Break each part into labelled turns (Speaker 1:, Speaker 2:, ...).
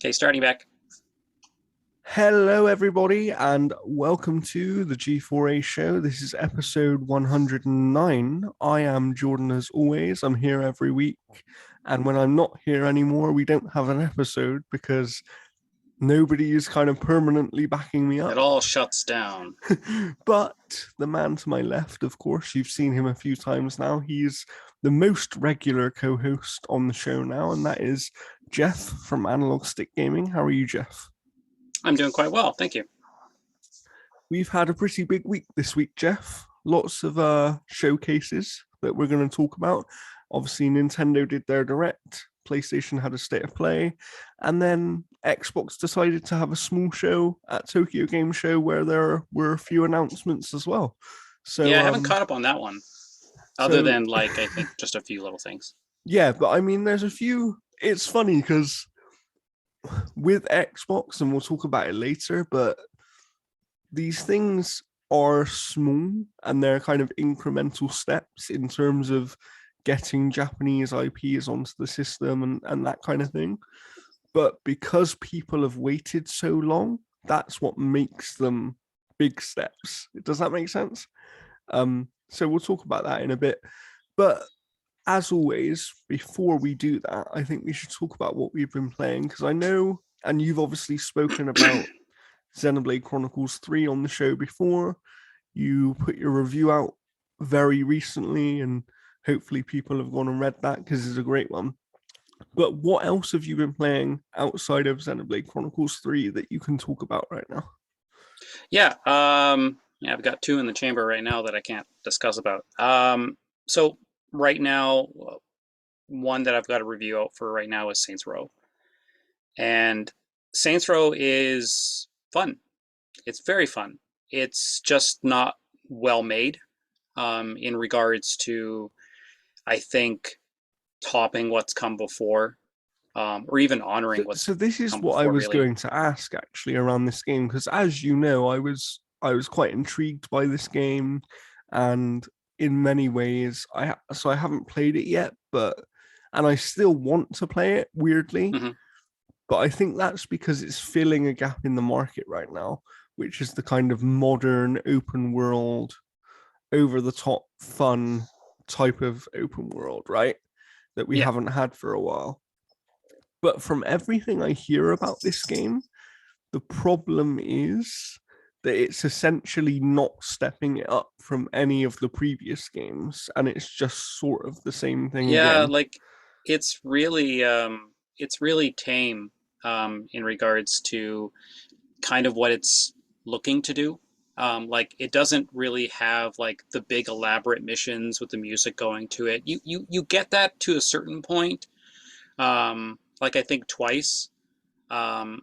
Speaker 1: Okay, starting back.
Speaker 2: Hello, everybody, and welcome to the G4A show. This is episode 109. I am Jordan, as always. I'm here every week. And when I'm not here anymore, we don't have an episode because nobody is kind of permanently backing me
Speaker 1: It
Speaker 2: up.
Speaker 1: all shuts down.
Speaker 2: But the man to my left, of course, you've seen him a few times now. He's the most regular co host on the show now, and that is Jeff from Analog Stick Gaming. How are you, Jeff?
Speaker 1: I'm doing quite well, thank you.
Speaker 2: We've had a pretty big week this week, Jeff. Lots of showcases that we're going to talk about. Obviously, Nintendo did their direct, PlayStation had a state of play, and then Xbox decided to have a small show at Tokyo Game Show where there were a few announcements as well.
Speaker 1: Yeah,
Speaker 2: So,
Speaker 1: I haven't caught up on that one, other
Speaker 2: so
Speaker 1: than I think just a few little things.
Speaker 2: yeah, but I mean, there's a few. It's funny because with Xbox, and we'll talk about it later, but these things are small and they're kind of incremental steps in terms of getting Japanese IPs onto the system and that kind of thing. But because people have waited so long, that's what makes them big steps. Does that make sense? So we'll talk about that in a bit. But as always, before we do that, I think we should talk about what we've been playing because I know, and you've obviously spoken about Xenoblade Chronicles 3 on the show before. You put your review out very recently, and hopefully people have gone and read that because it's a great one. But what else have you been playing outside of Xenoblade Chronicles 3 that you can talk about right now?
Speaker 1: Yeah, I've got two in the chamber right now that I can't discuss about. So right now, one that I've got a review out for right now is Saints Row, and Saints Row is fun. It's very fun. It's just not well made, in regards to, I think, topping what's come before, or even honoring
Speaker 2: So,
Speaker 1: what's
Speaker 2: so this is
Speaker 1: come
Speaker 2: what I
Speaker 1: before,
Speaker 2: was
Speaker 1: really.
Speaker 2: going to ask actually around this game because, as you know, I was quite intrigued by this game, and in many ways, I haven't played it yet, but and I still want to play it weirdly,
Speaker 1: Hmm.
Speaker 2: but I think that's because it's filling a gap in the market right now, which is the kind of modern open world, over the top fun type of open world, right? That we
Speaker 1: Yeah.
Speaker 2: haven't had for a while. But from everything I hear about this game, the problem is that it's essentially not stepping it up from any of the previous games, and it's just sort of the same thing
Speaker 1: Yeah,
Speaker 2: again.
Speaker 1: like it's really it's really tame, in regards to kind of what it's looking to do. Like it doesn't really have like the big elaborate missions with the music going to it. You get that to a certain point. Like I think twice. Um,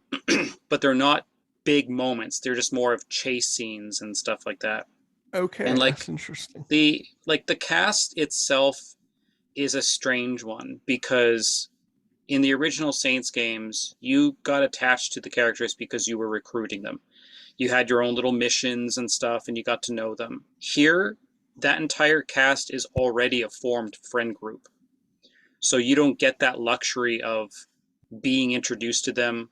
Speaker 1: but they're not big moments. They're just more of chase scenes and stuff like that. And
Speaker 2: Okay, that's
Speaker 1: like
Speaker 2: interesting.
Speaker 1: the cast itself is a strange one because in the original Saints games, you got attached to the characters because you were recruiting them. You had your own little missions and stuff, and you got to know them. Here, that entire cast is already a formed friend group. So you don't get that luxury of being introduced to them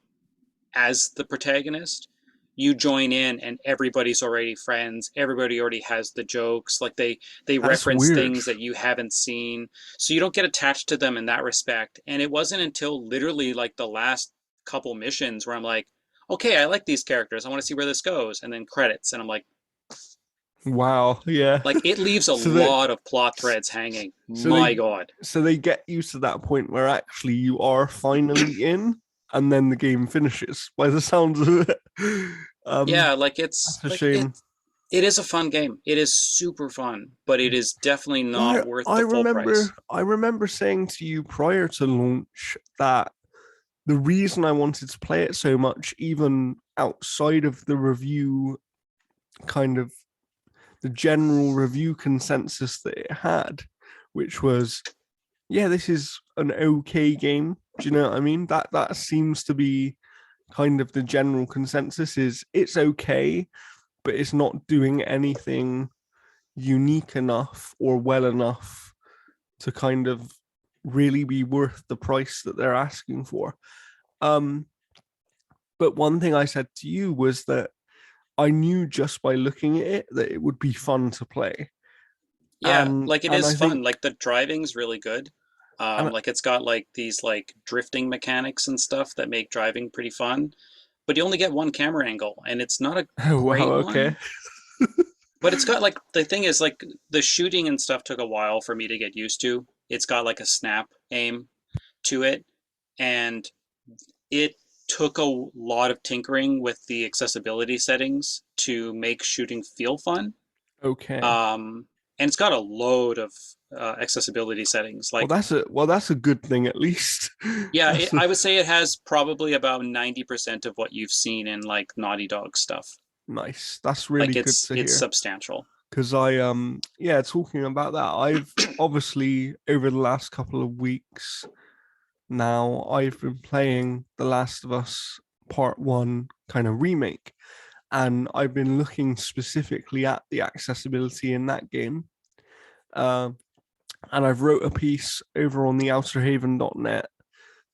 Speaker 1: as the protagonist. You join in and everybody's already friends, everybody already has the jokes, like they
Speaker 2: That's
Speaker 1: reference
Speaker 2: weird.
Speaker 1: things that you haven't seen, so you don't get attached to them in that respect. And it wasn't until literally like the last couple missions where I'm like, okay, I like these characters, I want to see where this goes, and then credits, and I'm
Speaker 2: Wow, yeah.
Speaker 1: like it leaves a
Speaker 2: so that
Speaker 1: lot of plot threads hanging,
Speaker 2: so they
Speaker 1: my god.
Speaker 2: so they get you to that point where actually you are finally in, and then the game finishes by the sounds of it. um
Speaker 1: Yeah, like it's
Speaker 2: that's a
Speaker 1: like
Speaker 2: shame.
Speaker 1: it is a fun game. It is super fun, but it is definitely not
Speaker 2: I
Speaker 1: worth
Speaker 2: I
Speaker 1: the full
Speaker 2: remember
Speaker 1: price.
Speaker 2: I remember saying to you prior to launch that the reason I wanted to play it so much, even outside of the review, kind of the general review consensus that it had, which was, yeah, this is an okay game. Do you know what I mean? That seems to be kind of the general consensus is it's okay, but it's not doing anything unique enough or well enough to kind of really be worth the price that they're asking for. Um, But one thing I said to you was that I knew just by looking at it that it would be fun to play.
Speaker 1: Yeah,
Speaker 2: And
Speaker 1: like it
Speaker 2: and
Speaker 1: is
Speaker 2: I think
Speaker 1: fun. Like the driving's really good.
Speaker 2: and
Speaker 1: Like it's got like these like drifting mechanics and stuff that make driving pretty fun. But you only get one camera angle, and it's not a
Speaker 2: oh wow,
Speaker 1: great
Speaker 2: okay.
Speaker 1: one. But it's got like the thing is like the shooting and stuff took a while for me to get used to. It's got like a snap aim to it, and it took a lot of tinkering with the accessibility settings to make shooting feel fun.
Speaker 2: Okay.
Speaker 1: Um, and it's got a load of accessibility settings.
Speaker 2: Well,
Speaker 1: Like,
Speaker 2: that's a good thing at least.
Speaker 1: yeah,
Speaker 2: That's
Speaker 1: I would say it has probably about 90% of what you've seen in like Naughty Dog stuff.
Speaker 2: nice. That's
Speaker 1: Like
Speaker 2: really good to
Speaker 1: it's
Speaker 2: hear.
Speaker 1: substantial.
Speaker 2: Because I yeah, talking about that, I've obviously over the last couple of weeks now I've been playing The Last of Us Part 1 kind of remake, and I've been looking specifically at the accessibility in that game. Um and I've wrote a piece over on the outerhaven.net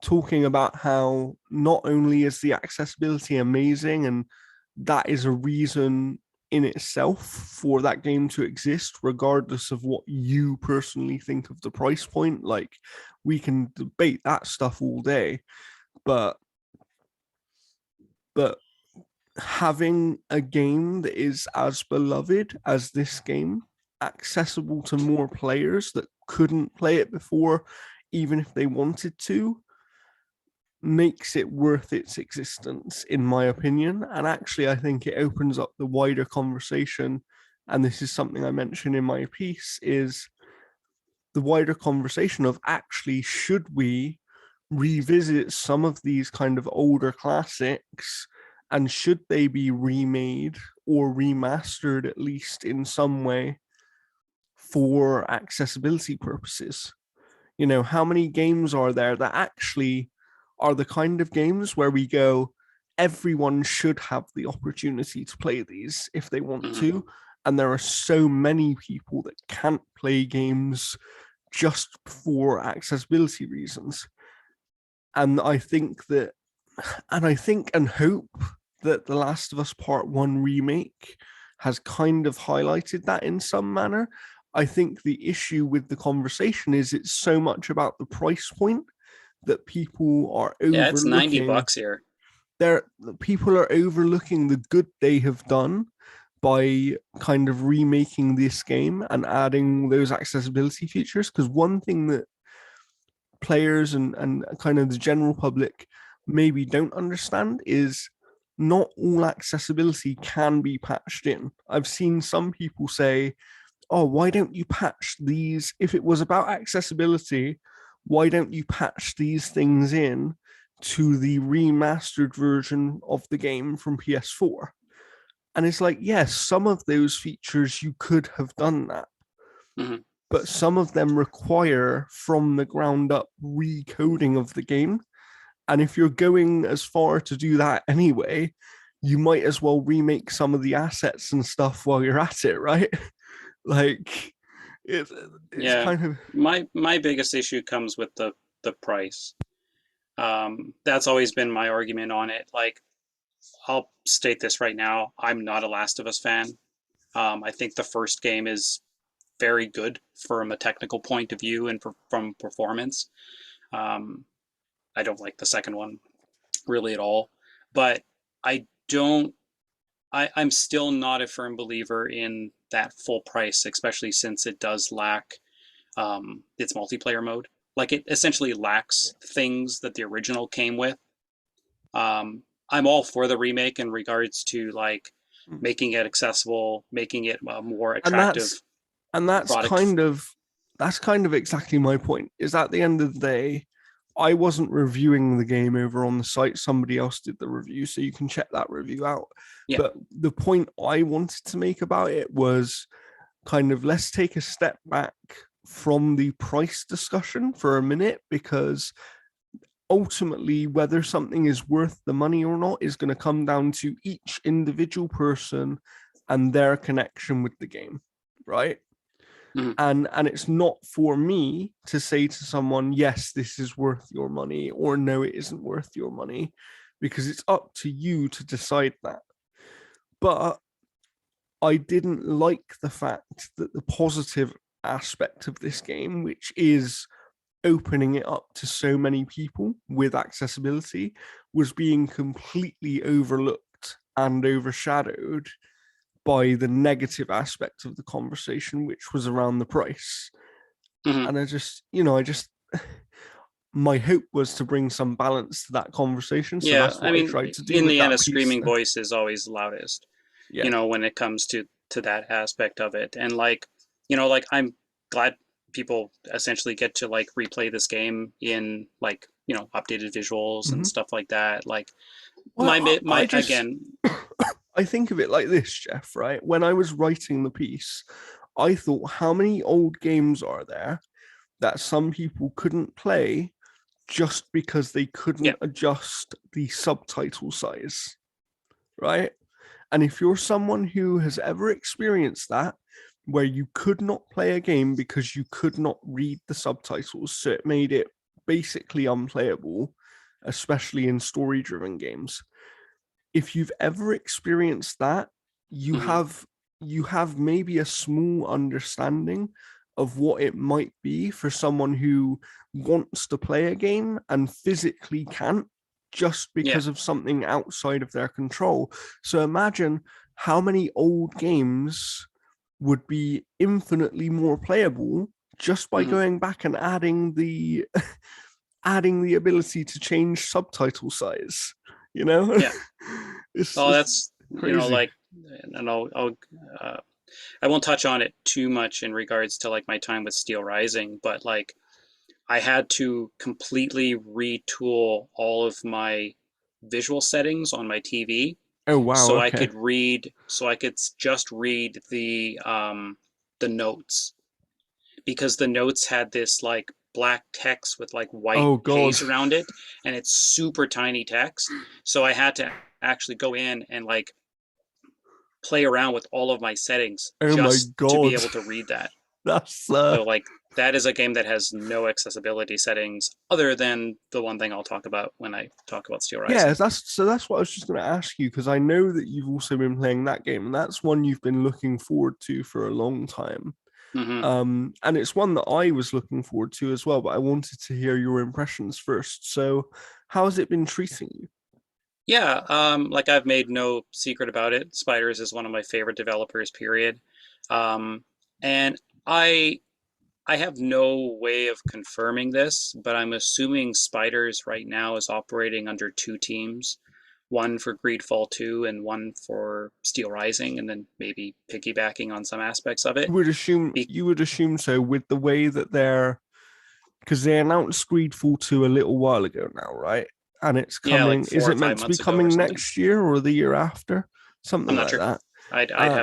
Speaker 2: talking about how not only is the accessibility amazing, and that is a reason in itself for that game to exist, regardless of what you personally think of the price point. Like, we can debate that stuff all day, but but having a game that is as beloved as this game, accessible to more players that couldn't play it before, even if they wanted to, makes it worth its existence, in my opinion. And actually, I think it opens up the wider conversation. And this is something I mentioned in my piece, is the wider conversation of actually, should we revisit some of these kind of older classics, and should they be remade or remastered, at least in some way, for accessibility purposes? You know, how many games are there that actually are the kind of games where we go, everyone should have the opportunity to play these if they want
Speaker 1: Mm-hmm.
Speaker 2: to? And there are so many people that can't play games just for accessibility reasons. And I think that, and I think and hope that The Last of Us Part 1 remake has kind of highlighted that in some manner. I think the issue with the conversation is it's so much about the price point that people are
Speaker 1: Yeah, it's 90
Speaker 2: overlooking.
Speaker 1: bucks here.
Speaker 2: There, people are overlooking the good they have done by kind of remaking this game and adding those accessibility features. Because one thing that players and kind of the general public maybe don't understand is not all accessibility can be patched in. I've seen some people say, oh, why don't you patch these? If it was about accessibility, why don't you patch these things in to the remastered version of the game from PS4? And it's like, yes, some of those features you could have done that,
Speaker 1: Mm-hmm.
Speaker 2: but some of them require from the ground up recoding of the game. And if you're going as far to do that anyway, you might as well remake some of the assets and stuff while you're at it, right? Like, it, it's
Speaker 1: Yeah,
Speaker 2: kind of
Speaker 1: my biggest issue comes with the price. That's always been my argument on it. Like, I'll state this right now: I'm not a Last of Us fan. I think the first game is very good from a technical point of view and from performance. Um, I don't like the second one really at all, but I don't. I'm still not a firm believer in that full price, especially since it does lack its multiplayer mode. Like it essentially lacks things that the original came with. I'm all for the remake in regards to like making it accessible, making it a more
Speaker 2: and
Speaker 1: attractive
Speaker 2: that's
Speaker 1: product.
Speaker 2: kind of exactly my point. Is at the end of the day, I wasn't reviewing the game over on the site. Somebody else did the review, so you can check that review out.
Speaker 1: Yeah.
Speaker 2: But the point I wanted to make about it was kind of, let's take a step back from the price discussion for a minute, because ultimately whether something is worth the money or not is going to come down to each individual person and their connection with the game, right?
Speaker 1: Mm-hmm.
Speaker 2: And it's not for me to say to someone, yes, this is worth your money, or no, it isn't worth your money, because it's up to you to decide that. But I didn't like the fact that the positive aspect of this game, which is opening it up to so many people with accessibility, was being completely overlooked and overshadowed by the negative aspect of the conversation, which was around the price.
Speaker 1: Hmm.
Speaker 2: And I just, my hope was to bring some balance to that conversation. So
Speaker 1: Yeah,
Speaker 2: that's
Speaker 1: I
Speaker 2: what I
Speaker 1: mean,
Speaker 2: tried to do
Speaker 1: in
Speaker 2: with
Speaker 1: the end,
Speaker 2: that
Speaker 1: a
Speaker 2: piece.
Speaker 1: screaming voice is always loudest,
Speaker 2: Yeah.
Speaker 1: when it comes to that aspect of it. And like, like I'm glad people essentially get to like replay this game in like, updated visuals and
Speaker 2: Mm-hmm.
Speaker 1: stuff like that. Like
Speaker 2: Well,
Speaker 1: my again,
Speaker 2: I think of it like this, Jeff, right? When I was writing the piece, I thought, how many old games are there that some people couldn't play just because they
Speaker 1: yeah,
Speaker 2: couldn't adjust the subtitle size, right? And if you're someone who has ever experienced that, where you could not play a game because you could not read the subtitles, so it made it basically unplayable, especially in story driven games. If you've ever experienced that, you
Speaker 1: hmm,
Speaker 2: have you have maybe a small understanding of what it might be for someone who wants to play a game and physically can't, just
Speaker 1: yeah,
Speaker 2: because of something outside of their control. So imagine how many old games would be infinitely more playable just by
Speaker 1: hmm,
Speaker 2: going back and adding the ability to change subtitle size, you know?
Speaker 1: yeah. Oh,
Speaker 2: It's
Speaker 1: that's
Speaker 2: crazy.
Speaker 1: like, and uh, I won't touch on it too much in regards to like my time with Steel Rising, but like I had to completely retool all of my visual settings on my TV
Speaker 2: Oh wow, okay.
Speaker 1: so I could just read the notes, because the notes had this like black text with like white
Speaker 2: Oh god.
Speaker 1: haze around it, and it's super tiny text. So I had to actually go in and like play around with all of my settings
Speaker 2: Oh my
Speaker 1: just to be
Speaker 2: god.
Speaker 1: able to read that.
Speaker 2: That's
Speaker 1: So like that is a game that has no accessibility settings other than the one thing I'll talk about when I talk about Steel
Speaker 2: yeah,
Speaker 1: Rising.
Speaker 2: that's what I was just going to ask you, because I know that you've also been playing that game, and that's one you've been looking forward to for a long time.
Speaker 1: Hmm.
Speaker 2: And it's one that I was looking forward to as well, but I wanted to hear your impressions first. So, how has it been treating you?
Speaker 1: Yeah, like I've made no secret about it. Spiders is one of my favorite developers, period. And I I have no way of confirming this, but I'm assuming Spiders right now is operating under two teams, one for Greedfall 2 and one for Steel Rising, and then maybe piggybacking on some aspects of it. Be
Speaker 2: You would assume so, with the way that they're, because they announced Greedfall 2 a little while ago now, right? And it's
Speaker 1: yeah, like
Speaker 2: coming. Is
Speaker 1: four or
Speaker 2: it
Speaker 1: five
Speaker 2: meant to be
Speaker 1: months ago or
Speaker 2: coming
Speaker 1: something.
Speaker 2: next year or the year after?
Speaker 1: I'm
Speaker 2: Something
Speaker 1: not
Speaker 2: like
Speaker 1: sure.
Speaker 2: that.
Speaker 1: I'd
Speaker 2: Uh,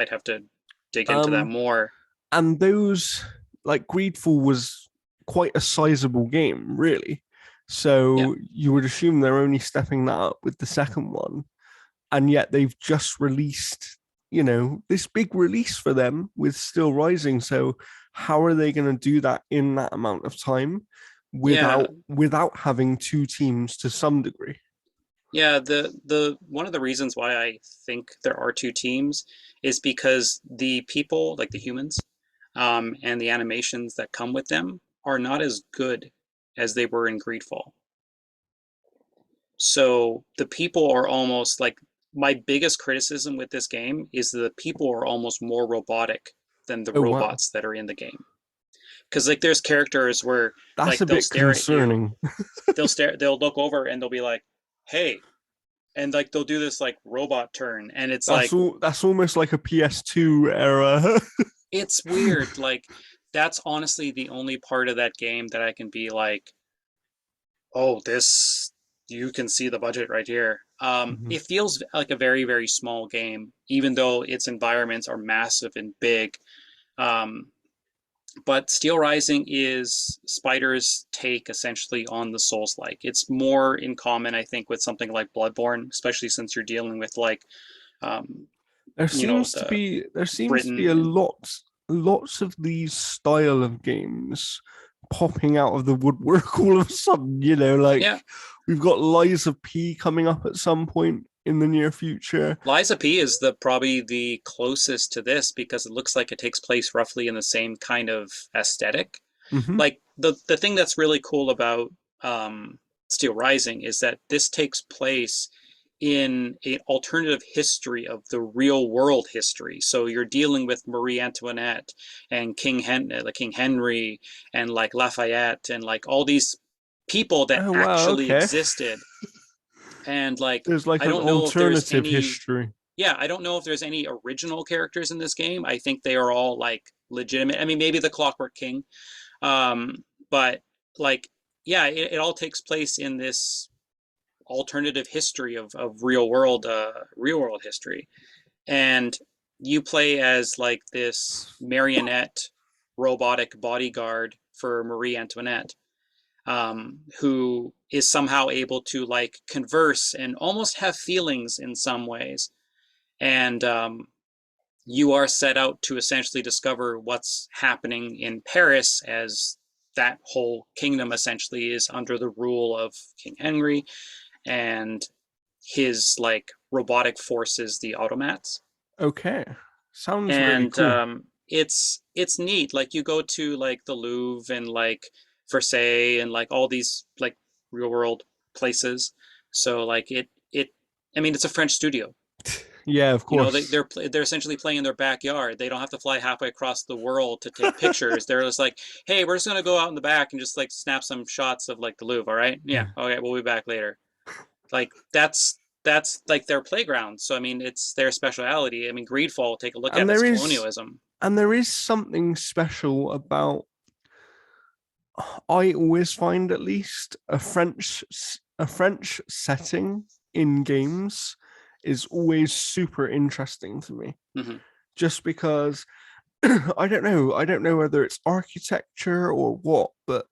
Speaker 1: have to dig into that
Speaker 2: um,
Speaker 1: more.
Speaker 2: and those, like, Greedfall was quite a sizable game, really.
Speaker 1: Yeah.
Speaker 2: So you would assume they're only stepping that up with the second one, and yet they've just released, this big release for them with Still Rising. So how are they going to do that in that amount of time
Speaker 1: Yeah,
Speaker 2: without having two teams to some degree?
Speaker 1: yeah, the one of the reasons why I think there are two teams is because the people, like the humans, and the animations that come with them are not as good as they were in Greedfall. So the people are almost like, my biggest criticism with this game is the people are almost more robotic than the
Speaker 2: Oh wow,
Speaker 1: robots that are in the game. Because like there's characters where
Speaker 2: that's
Speaker 1: like
Speaker 2: a
Speaker 1: they'll
Speaker 2: bit
Speaker 1: stare at you,
Speaker 2: concerning.
Speaker 1: they'll look over and they'll be like, "Hey," and like they'll do this like robot turn, and it's
Speaker 2: That's
Speaker 1: like
Speaker 2: all. That's almost like a PS2 era.
Speaker 1: it's weird. Like that's honestly the only part of that game that I can be like, oh, this, you can see the budget right here.
Speaker 2: Mhm.
Speaker 1: It feels like a very, very small game, even though its environments are massive and big. Um, but Steel Rising is Spider's take essentially on the Souls like. It's more in common, I think, with something like Bloodborne, especially since you're dealing with like um, the
Speaker 2: There seems to be
Speaker 1: Britain
Speaker 2: a
Speaker 1: and
Speaker 2: lots of these style of games popping out of the woodwork all of a sudden. Like
Speaker 1: Yeah,
Speaker 2: we've got Liza P coming up at some point in the near future.
Speaker 1: Liza P is the probably the closest to this because it looks like it takes place roughly in the same kind of aesthetic.
Speaker 2: Hmm.
Speaker 1: Like the thing that's really cool about Steel Rising is that this takes place in an alternative history of the real world history. So you're dealing with Marie Antoinette and King Henry and like Lafayette and like all these people that
Speaker 2: Oh wow,
Speaker 1: actually
Speaker 2: okay.
Speaker 1: existed. And like
Speaker 2: There's like
Speaker 1: I
Speaker 2: an
Speaker 1: don't know if there's
Speaker 2: alternative
Speaker 1: any
Speaker 2: history.
Speaker 1: yeah, I don't know if there's any original characters in this game. I think they are all like legitimate. I mean, maybe the Clockwork King, but like, yeah, it all takes place in this alternative history of real world history, and you play as like this marionette robotic bodyguard for Marie Antoinette, who is somehow able to like converse and almost have feelings in some ways, and you are set out to essentially discover what's happening in Paris as that whole kingdom essentially is under the rule of King Henry and his like robotic forces, the automats.
Speaker 2: Okay. Sounds really
Speaker 1: And
Speaker 2: cool.
Speaker 1: it's neat. Like you go to like the Louvre and like Versailles and like all these like real world places. So like it I mean it's a French studio.
Speaker 2: Yeah, of
Speaker 1: You know,
Speaker 2: course.
Speaker 1: they're essentially playing in their backyard. They don't have to fly halfway across the world to take pictures. They're just like, hey, we're just gonna go out in the back and just like snap some shots of like the Louvre. All right, yeah, okay, we'll be back later. Like that's like their playground. So I mean, it's their speciality. I mean, Greedfall, take a look
Speaker 2: And
Speaker 1: at it's
Speaker 2: there is
Speaker 1: colonialism.
Speaker 2: and there is something special about, I always find, at least, a French setting in games is always super interesting to me.
Speaker 1: Mm-hmm.
Speaker 2: Just because I don't know whether it's architecture or what, but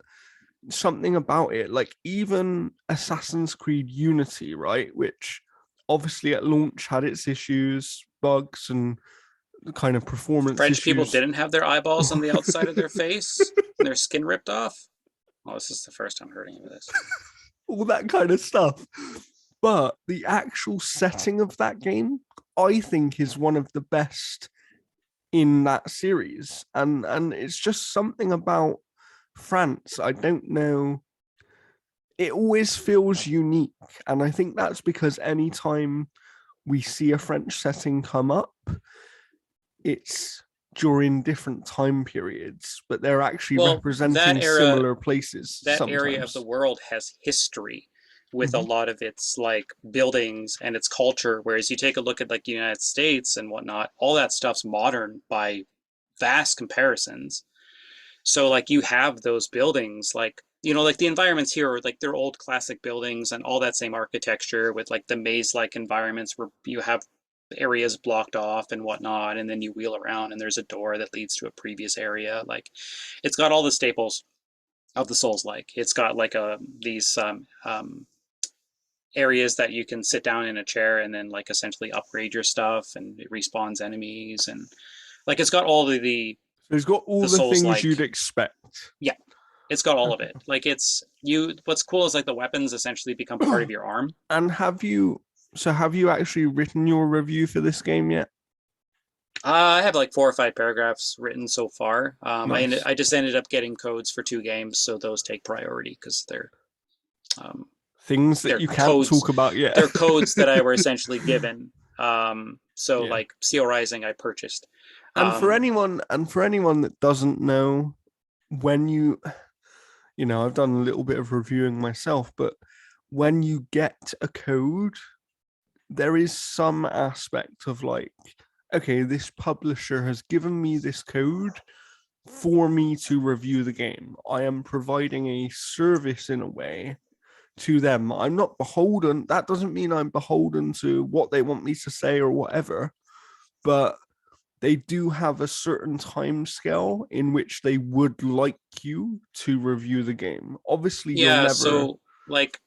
Speaker 2: something about it, like even Assassin's Creed Unity, right, which obviously at launch had its issues, bugs, and kind of performance
Speaker 1: French people
Speaker 2: issues.
Speaker 1: didn't have their eyeballs on the outside of their face and their skin ripped off. Oh, this is the first time hearing of this.
Speaker 2: All that kind of stuff. But the actual setting of that game, I think, is one of the best in that series. And it's just something about France. I don't know. It always feels unique. And I think that's because anytime we see a French setting come up, it's during different time periods, but they're actually
Speaker 1: Well,
Speaker 2: representing similar places
Speaker 1: that area of the
Speaker 2: sometimes.
Speaker 1: world has history with a
Speaker 2: Mm-hmm.
Speaker 1: lot of its like buildings and its culture. Whereas you take a look at like the United States and whatnot, all that stuff's modern by vast comparisons. So like you have those buildings like you know like the environments here are like they're old classic buildings and all that same architecture with like the maze like environments where you have areas blocked off and whatnot and then you wheel around and there's a door that leads to a previous area. Like it's got all the staples of the Souls like. It's got like these areas that you can sit down in a chair and then like essentially upgrade your stuff and it respawns enemies and like it's got all
Speaker 2: So it's got all
Speaker 1: the
Speaker 2: the
Speaker 1: Souls
Speaker 2: things
Speaker 1: like.
Speaker 2: you'd expect.
Speaker 1: Yeah, it's got all of
Speaker 2: Okay.
Speaker 1: it. Like it's you. What's cool is like the weapons essentially become part of your arm.
Speaker 2: And have you actually written your review for this game yet?
Speaker 1: I have like 4 or 5 paragraphs written so far.
Speaker 2: Nice.
Speaker 1: I just ended up getting codes for 2 games, so those take priority because um,
Speaker 2: Things that
Speaker 1: they're
Speaker 2: you can't
Speaker 1: codes.
Speaker 2: talk about yet.
Speaker 1: They're codes that I were essentially given. So
Speaker 2: Yeah.
Speaker 1: like Steel Rising, I purchased.
Speaker 2: And
Speaker 1: Um,
Speaker 2: for anyone that doesn't know, when I've done a little bit of reviewing myself, but when you get a code, there is some aspect of like, okay, this publisher has given me this code for me to review the game. I am providing a service in a way to them. I'm not beholden. That doesn't mean I'm beholden to what they want me to say or whatever, but they do have a certain time scale in which they would like you to review the game. Obviously, you'll
Speaker 1: yeah.
Speaker 2: never.
Speaker 1: So like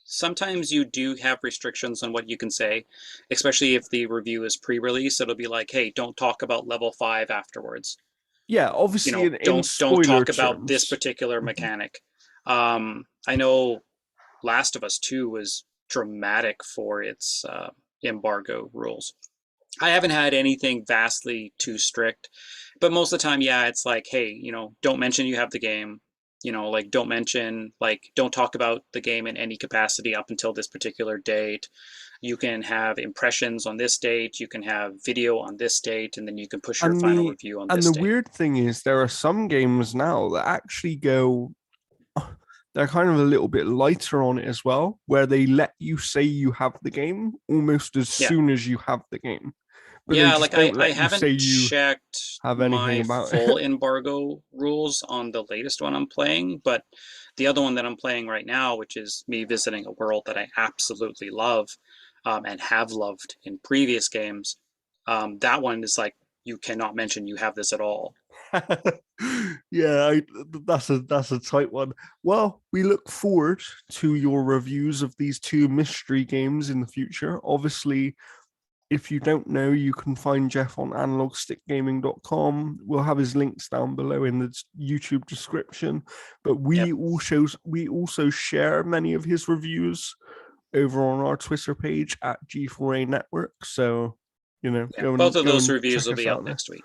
Speaker 1: sometimes you do have restrictions on what you can say, especially if the review is pre-release. It'll be like, hey, don't talk about level 5 afterwards.
Speaker 2: Yeah,
Speaker 1: You
Speaker 2: obviously
Speaker 1: know,
Speaker 2: in
Speaker 1: don't
Speaker 2: spoiler
Speaker 1: talk about this
Speaker 2: terms.
Speaker 1: particular
Speaker 2: Mhm.
Speaker 1: mechanic. I know Last of Us 2 was dramatic for its embargo rules. I haven't had anything vastly too strict, but most of the time, yeah, it's like, hey, don't mention you have the game. Like don't mention, like, don't talk about the game in any capacity up until this particular date. You can have impressions on this date, you can have video on this date, and then you can push your
Speaker 2: And
Speaker 1: final
Speaker 2: the
Speaker 1: review on
Speaker 2: and
Speaker 1: this
Speaker 2: the
Speaker 1: date.
Speaker 2: weird thing is there are some games now that actually go they're kind of a little bit lighter on it as well, where they let you say you have the game almost as
Speaker 1: Yeah.
Speaker 2: soon as you have the game, but they
Speaker 1: Yeah,
Speaker 2: just
Speaker 1: like I,
Speaker 2: don't
Speaker 1: I
Speaker 2: let you say
Speaker 1: haven't
Speaker 2: you
Speaker 1: checked
Speaker 2: have anything
Speaker 1: my
Speaker 2: about it.
Speaker 1: full embargo rules on the latest one I'm playing, but the other one that I'm playing right now, which is me visiting a world that I absolutely love, and have loved in previous games, that one is like you cannot mention you have this at all.
Speaker 2: Yeah, that's a tight one. Well, we look forward to your reviews of these two mystery games in the future. Obviously, if you don't know, you can find Jeff on analogstickgaming.com. We'll have his links down below in the YouTube description. But
Speaker 1: Yep.
Speaker 2: we also share many of his reviews over on our Twitter page at G4A Network. So,
Speaker 1: Yeah.
Speaker 2: go
Speaker 1: Both
Speaker 2: and
Speaker 1: of
Speaker 2: go
Speaker 1: those
Speaker 2: and
Speaker 1: reviews
Speaker 2: check
Speaker 1: will
Speaker 2: us
Speaker 1: be out
Speaker 2: out there.
Speaker 1: next week.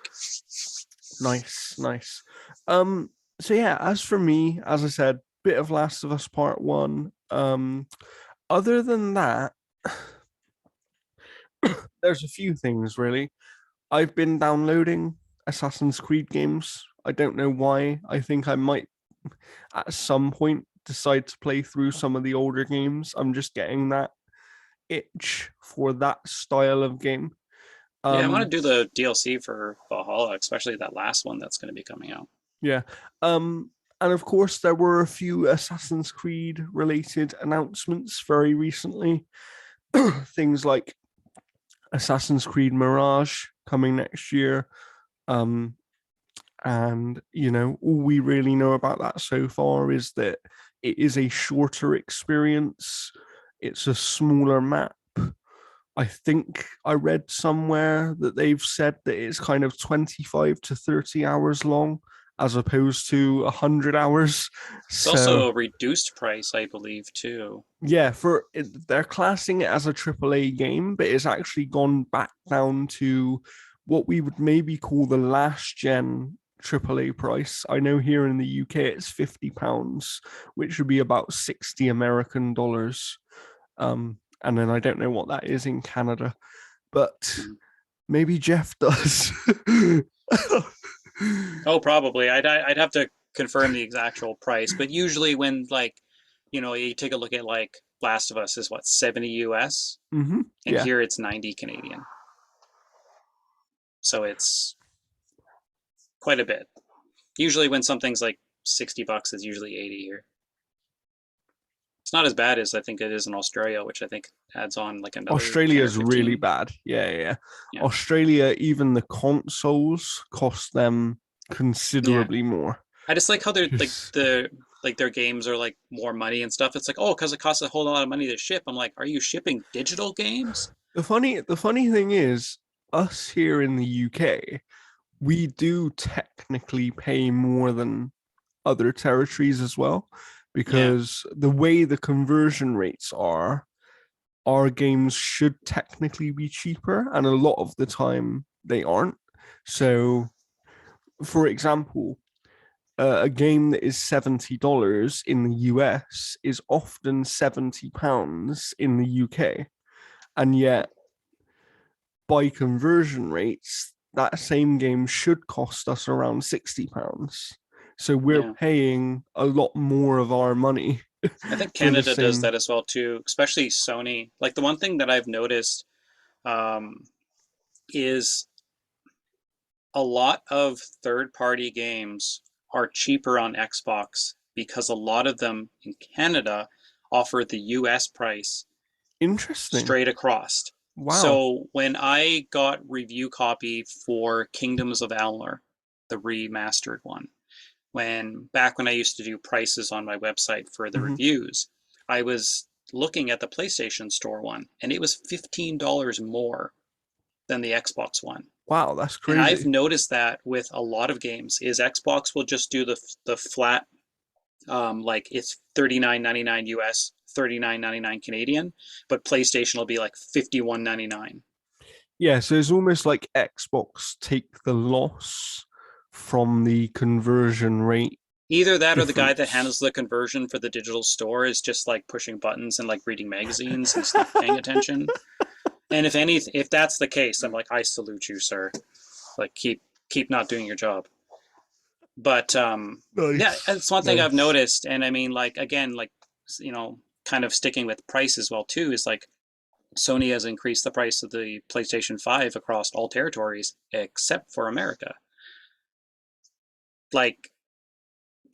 Speaker 2: Nice, nice. So yeah, as for me, as I said, bit of Last of Us Part One. Other than that, there's a few things really. I've been downloading Assassin's Creed games. I don't know why. I think I might at some point decide to play through some of the older games. I'm just getting that itch for that style of game.
Speaker 1: Yeah, I want to
Speaker 2: Um,
Speaker 1: do the DLC for Valhalla, especially that last one that's going to be coming out.
Speaker 2: yeah. And of course, there were a few Assassin's Creed related announcements very recently. Things like Assassin's Creed Mirage coming next year. Um, and all we really know about that so far is that it is a shorter experience. It's a smaller map. I think I read somewhere that they've said that it's kind of 25 to 30 hours long as opposed to 100 hours.
Speaker 1: It's also
Speaker 2: So,
Speaker 1: a reduced price, I believe, too.
Speaker 2: yeah, they're classing it as a AAA game, but it's actually gone back down to what we would maybe call the last gen AAA price. I know here in the UK it's £50, which would be about 60 American dollars. And then I don't know what that is in Canada, but
Speaker 1: Mhm.
Speaker 2: maybe Jeff does.
Speaker 1: Oh, probably. I'd have to confirm the actual price, but usually when like, you take a look at like Last of Us is what, 70 US, and
Speaker 2: Yeah.
Speaker 1: here it's 90 Canadian. So it's quite a bit. Usually when something's like 60 bucks, it's usually 80 here. It's not as bad as I think it is in Australia, which I think adds on like another 10
Speaker 2: Australia
Speaker 1: or
Speaker 2: is really
Speaker 1: 15.
Speaker 2: bad. Yeah, yeah, yeah.
Speaker 1: Yeah.
Speaker 2: Australia, even the consoles cost them
Speaker 1: Yeah.
Speaker 2: considerably more.
Speaker 1: I just like how they're like
Speaker 2: Because
Speaker 1: their games are like more money and stuff. It's like, oh, because it costs a whole lot of money to ship. I'm like, are you shipping digital games?
Speaker 2: the funny thing is, us here in the UK, we do technically pay more than other territories as well,
Speaker 1: Yeah.
Speaker 2: because the way the conversion rates are, our games should technically be cheaper, and a lot of the time they aren't. So, for example, a game that is $70 in the US is often £70 in the UK. And yet, by conversion rates, that same game should cost us around £60. So we're
Speaker 1: Yeah.
Speaker 2: paying a lot more of our money
Speaker 1: I think
Speaker 2: for the
Speaker 1: Canada does
Speaker 2: same.
Speaker 1: that as well too, especially Sony. Like the one thing that I've noticed um, is a lot of third-party games are cheaper on Xbox because a lot of them in Canada offer the US price
Speaker 2: Interesting.
Speaker 1: straight across.
Speaker 2: Wow.
Speaker 1: So when I got review copy for Kingdoms of Amalur, the remastered one, when I used to do prices on my website for the
Speaker 2: Mm-hmm.
Speaker 1: reviews, I was looking at the PlayStation Store one, and it was $15 more than the Xbox one.
Speaker 2: Wow, that's
Speaker 1: And I've
Speaker 2: crazy.
Speaker 1: noticed that with a lot of games is Xbox will just do the flat like it's 39.99 US, 39.99 Canadian, but PlayStation will be like 51.99.
Speaker 2: Yeah, so it's almost like Xbox take the loss from the conversion rate
Speaker 1: Either that or the guy that
Speaker 2: difference.
Speaker 1: handles the conversion for the digital store is just like pushing buttons and like reading magazines and is not paying attention. And if that's the case, I'm like, I salute you, sir. Like keep not doing your job. But yeah,
Speaker 2: Nice,
Speaker 1: it's one thing I've
Speaker 2: nice.
Speaker 1: noticed, and I mean, like again, like kind of sticking with price as well too is like Sony has increased the price of the PlayStation 5 across all territories except for America. Like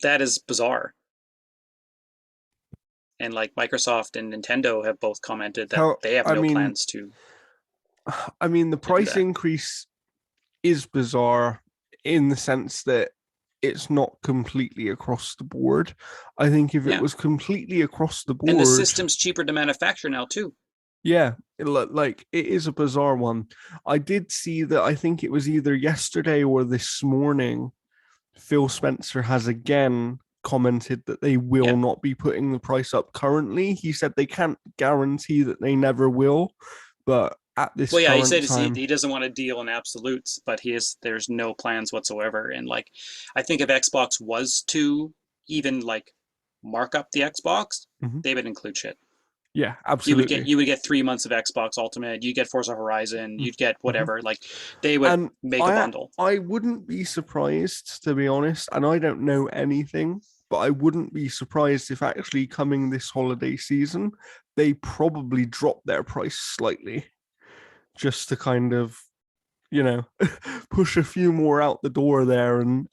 Speaker 1: that is bizarre. And like Microsoft and Nintendo have both commented that
Speaker 2: How
Speaker 1: they have
Speaker 2: I
Speaker 1: no
Speaker 2: mean,
Speaker 1: plans
Speaker 2: I mean the
Speaker 1: to do
Speaker 2: price
Speaker 1: that.
Speaker 2: increase is bizarre in the sense that it's not completely across the board. I think if it
Speaker 1: Yeah.
Speaker 2: was completely across the
Speaker 1: And the
Speaker 2: board,
Speaker 1: system's cheaper to manufacture now too.
Speaker 2: yeah, like it is a bizarre one. I did see that I think it was either yesterday or this morning Phil Spencer has again commented that they will
Speaker 1: Yeah.
Speaker 2: not be putting the price up currently. He said they can't guarantee that they never will, but at this
Speaker 1: Well, yeah, he
Speaker 2: current
Speaker 1: said
Speaker 2: time,
Speaker 1: he doesn't want to deal in absolutes, but there's no plans whatsoever. And like, I think if Xbox was to even like mark up the Xbox,
Speaker 2: mhm,
Speaker 1: they would include shit.
Speaker 2: yeah, absolutely.
Speaker 1: You would get 3 months of Xbox Ultimate. You'd get Forza Horizon. You'd get
Speaker 2: Mhm.
Speaker 1: whatever. Like, they would
Speaker 2: And
Speaker 1: make a
Speaker 2: I
Speaker 1: bundle.
Speaker 2: I wouldn't be surprised to be honest, and I don't know anything, but I wouldn't be surprised if actually coming this holiday season, they probably drop their price slightly just to kind of, you know, push a few more out the door there and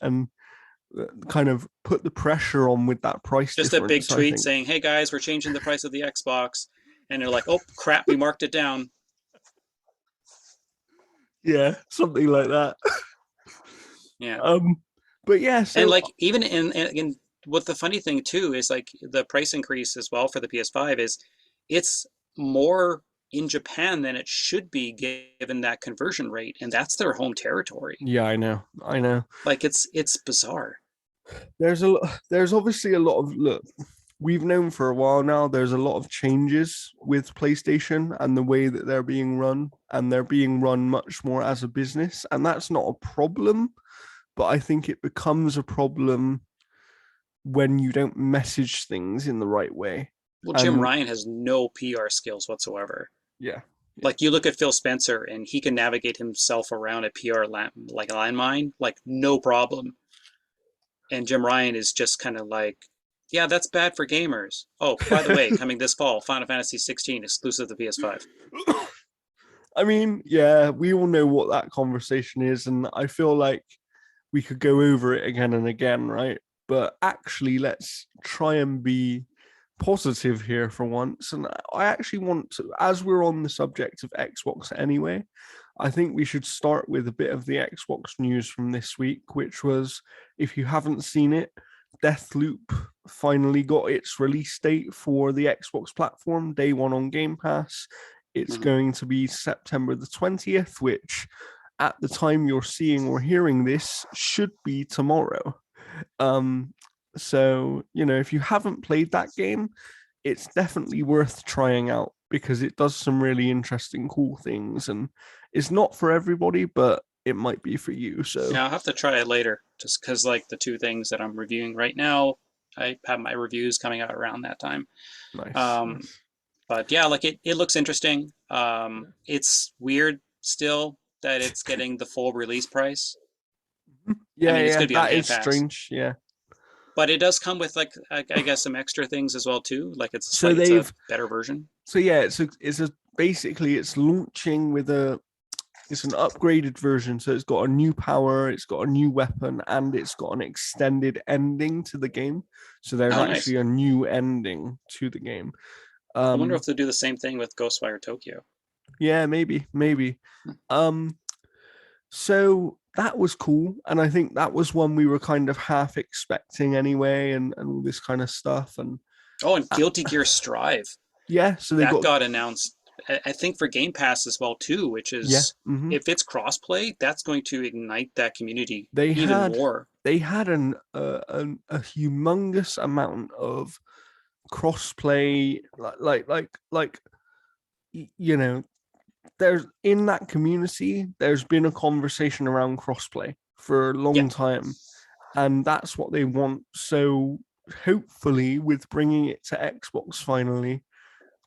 Speaker 2: kind of put the pressure on with that price
Speaker 1: Just a big
Speaker 2: difference, I
Speaker 1: tweet
Speaker 2: think.
Speaker 1: saying, "Hey guys, we're changing the price of the Xbox," and they're like, "Oh crap, we marked it down."
Speaker 2: Yeah, something like that.
Speaker 1: Yeah.
Speaker 2: Um, but yeah,
Speaker 1: And
Speaker 2: so
Speaker 1: like even in what the funny thing too is like the price increase as well for the PS5 is it's more in Japan than it should be given that conversion rate, and that's their home territory.
Speaker 2: yeah, I know.
Speaker 1: Like it's bizarre.
Speaker 2: There's obviously a lot of look. We've known for a while now. There's a lot of changes with PlayStation and the way that they're being run, and they're being run much more as a business, and that's not a problem. But I think it becomes a problem when you don't message things in the right way.
Speaker 1: Well, Jim
Speaker 2: And
Speaker 1: Ryan has no PR skills whatsoever.
Speaker 2: yeah, yeah.
Speaker 1: Like you look at Phil Spencer and he can navigate himself around a PR like a landmine, like no problem. And Jim Ryan is just kind of like, yeah, that's bad for gamers. Oh, by the way, coming this fall, Final Fantasy 16 exclusive to PS5.
Speaker 2: I mean, yeah, we all know what that conversation is, and I feel like we could go over it again and again, right? But actually, let's try and be positive here for once. And I actually want to, as we're on the subject of Xbox anyway, I think we should start with a bit of the Xbox news from this week, which was, if you haven't seen it, Deathloop finally got its release date for the Xbox platform, day one on Game Pass. It's
Speaker 1: Mm-hmm.
Speaker 2: going to be September the 20th, which at the time you're seeing or hearing this should be tomorrow. Um, so, if you haven't played that game, it's definitely worth trying out because it does some really interesting, cool things. And it's not for everybody, but it might be for you. So
Speaker 1: Yeah, I'll have to try it later, just because like the two things that I'm reviewing right now, I have my reviews coming out around that time.
Speaker 2: nice,
Speaker 1: Um,
Speaker 2: nice.
Speaker 1: but yeah, like it looks interesting. It's weird still that it's getting the full release price. I
Speaker 2: Yeah,
Speaker 1: mean, it's
Speaker 2: yeah,
Speaker 1: going to be on
Speaker 2: that
Speaker 1: Game
Speaker 2: is
Speaker 1: Pass,
Speaker 2: strange. Yeah.
Speaker 1: but it does come with like I guess some extra things as well too. Like
Speaker 2: So
Speaker 1: it's a
Speaker 2: they've,
Speaker 1: better version.
Speaker 2: so yeah, it's a basically it's launching with it's an upgraded version. So it's got a new power, it's got a new weapon, and it's got an extended ending to the game. So there's
Speaker 1: Oh, nice.
Speaker 2: actually a new ending to the game.
Speaker 1: I wonder if
Speaker 2: Um,
Speaker 1: they'll do the same thing with Ghostwire Tokyo.
Speaker 2: yeah, maybe. Um, so that was cool, and I think that was one we were kind of half expecting anyway, and all this kind of stuff. And
Speaker 1: Oh, and
Speaker 2: uh,
Speaker 1: Guilty Gear Strive
Speaker 2: yeah, so they
Speaker 1: that
Speaker 2: got
Speaker 1: got announced I think for Game Pass as well too, which
Speaker 2: Yeah.
Speaker 1: is
Speaker 2: Hmm.
Speaker 1: if it's crossplay, that's going to ignite that community
Speaker 2: They
Speaker 1: even
Speaker 2: had
Speaker 1: more.
Speaker 2: they had a humongous amount of crossplay, you know, there's in that community, there's been a conversation around crossplay for a
Speaker 1: Yeah,
Speaker 2: long time, and that's what they want. So hopefully, with bringing it to Xbox finally,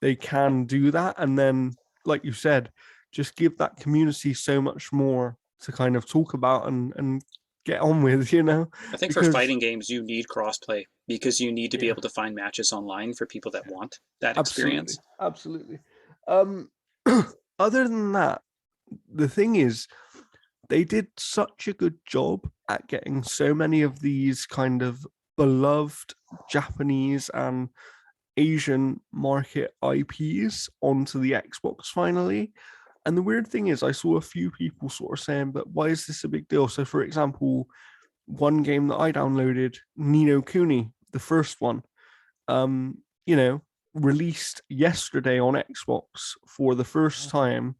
Speaker 2: they can do that, and then, like you said, just give that community so much more to kind of talk about and get on with,
Speaker 1: I think for
Speaker 2: because
Speaker 1: fighting games you need crossplay because you need to be
Speaker 2: yeah,
Speaker 1: able to find matches online for people that want that
Speaker 2: absolutely,
Speaker 1: experience.
Speaker 2: absolutely. Um, other than that, the thing is, they did such a good job at getting so many of these kind of beloved Japanese and Asian market IPs onto the Xbox finally. And the weird thing is, I saw a few people sort of saying, but why is this a big deal? So, for example, one game that I downloaded, Nino Kuni, the first one, um, you know, released yesterday on Xbox for the first time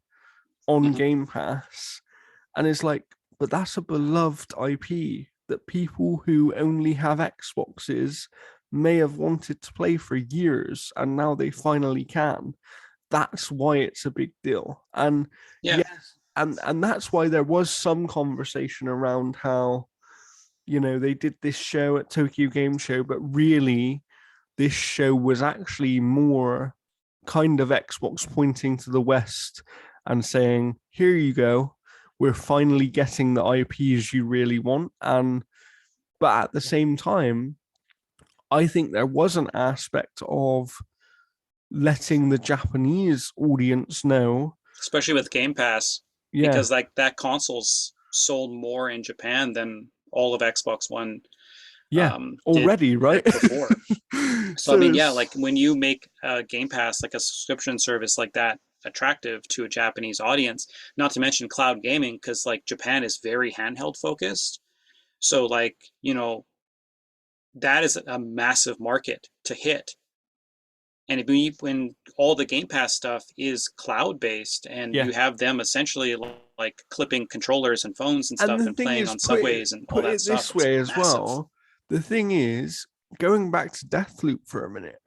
Speaker 2: on
Speaker 1: Mm-hmm.
Speaker 2: Game Pass. And it's like, but that's a beloved IP that people who only have Xboxes may have wanted to play for years, and now they finally can. That's why it's a big deal. And
Speaker 1: Yeah,
Speaker 2: yes, and that's why there was some conversation around how, they did this show at Tokyo Game Show, but really this show was actually more kind of Xbox pointing to the West and saying, here you go. We're finally getting the IPs you really want. And but at the same time, I think there was an aspect of letting the Japanese audience know,
Speaker 1: especially with Game Pass
Speaker 2: yeah,
Speaker 1: because like that console's sold more in Japan than all of Xbox One
Speaker 2: yeah,
Speaker 1: did
Speaker 2: already, right?
Speaker 1: before. So I
Speaker 2: So
Speaker 1: mean, yeah,
Speaker 2: it's
Speaker 1: like when you make a Game Pass, like a subscription service like that, attractive to a Japanese audience, not to mention cloud gaming, because like Japan is very handheld focused. So like, that is a massive market to hit. And when all the Game Pass stuff is cloud based and
Speaker 2: yeah.
Speaker 1: you have them essentially like clipping controllers and phones and
Speaker 2: And
Speaker 1: stuff
Speaker 2: the
Speaker 1: and
Speaker 2: thing
Speaker 1: playing
Speaker 2: is,
Speaker 1: on
Speaker 2: put it
Speaker 1: subways and all
Speaker 2: put
Speaker 1: that
Speaker 2: it
Speaker 1: stuff,
Speaker 2: this
Speaker 1: it's
Speaker 2: way as
Speaker 1: massive.
Speaker 2: well. The thing is, going back to Deathloop for a minute,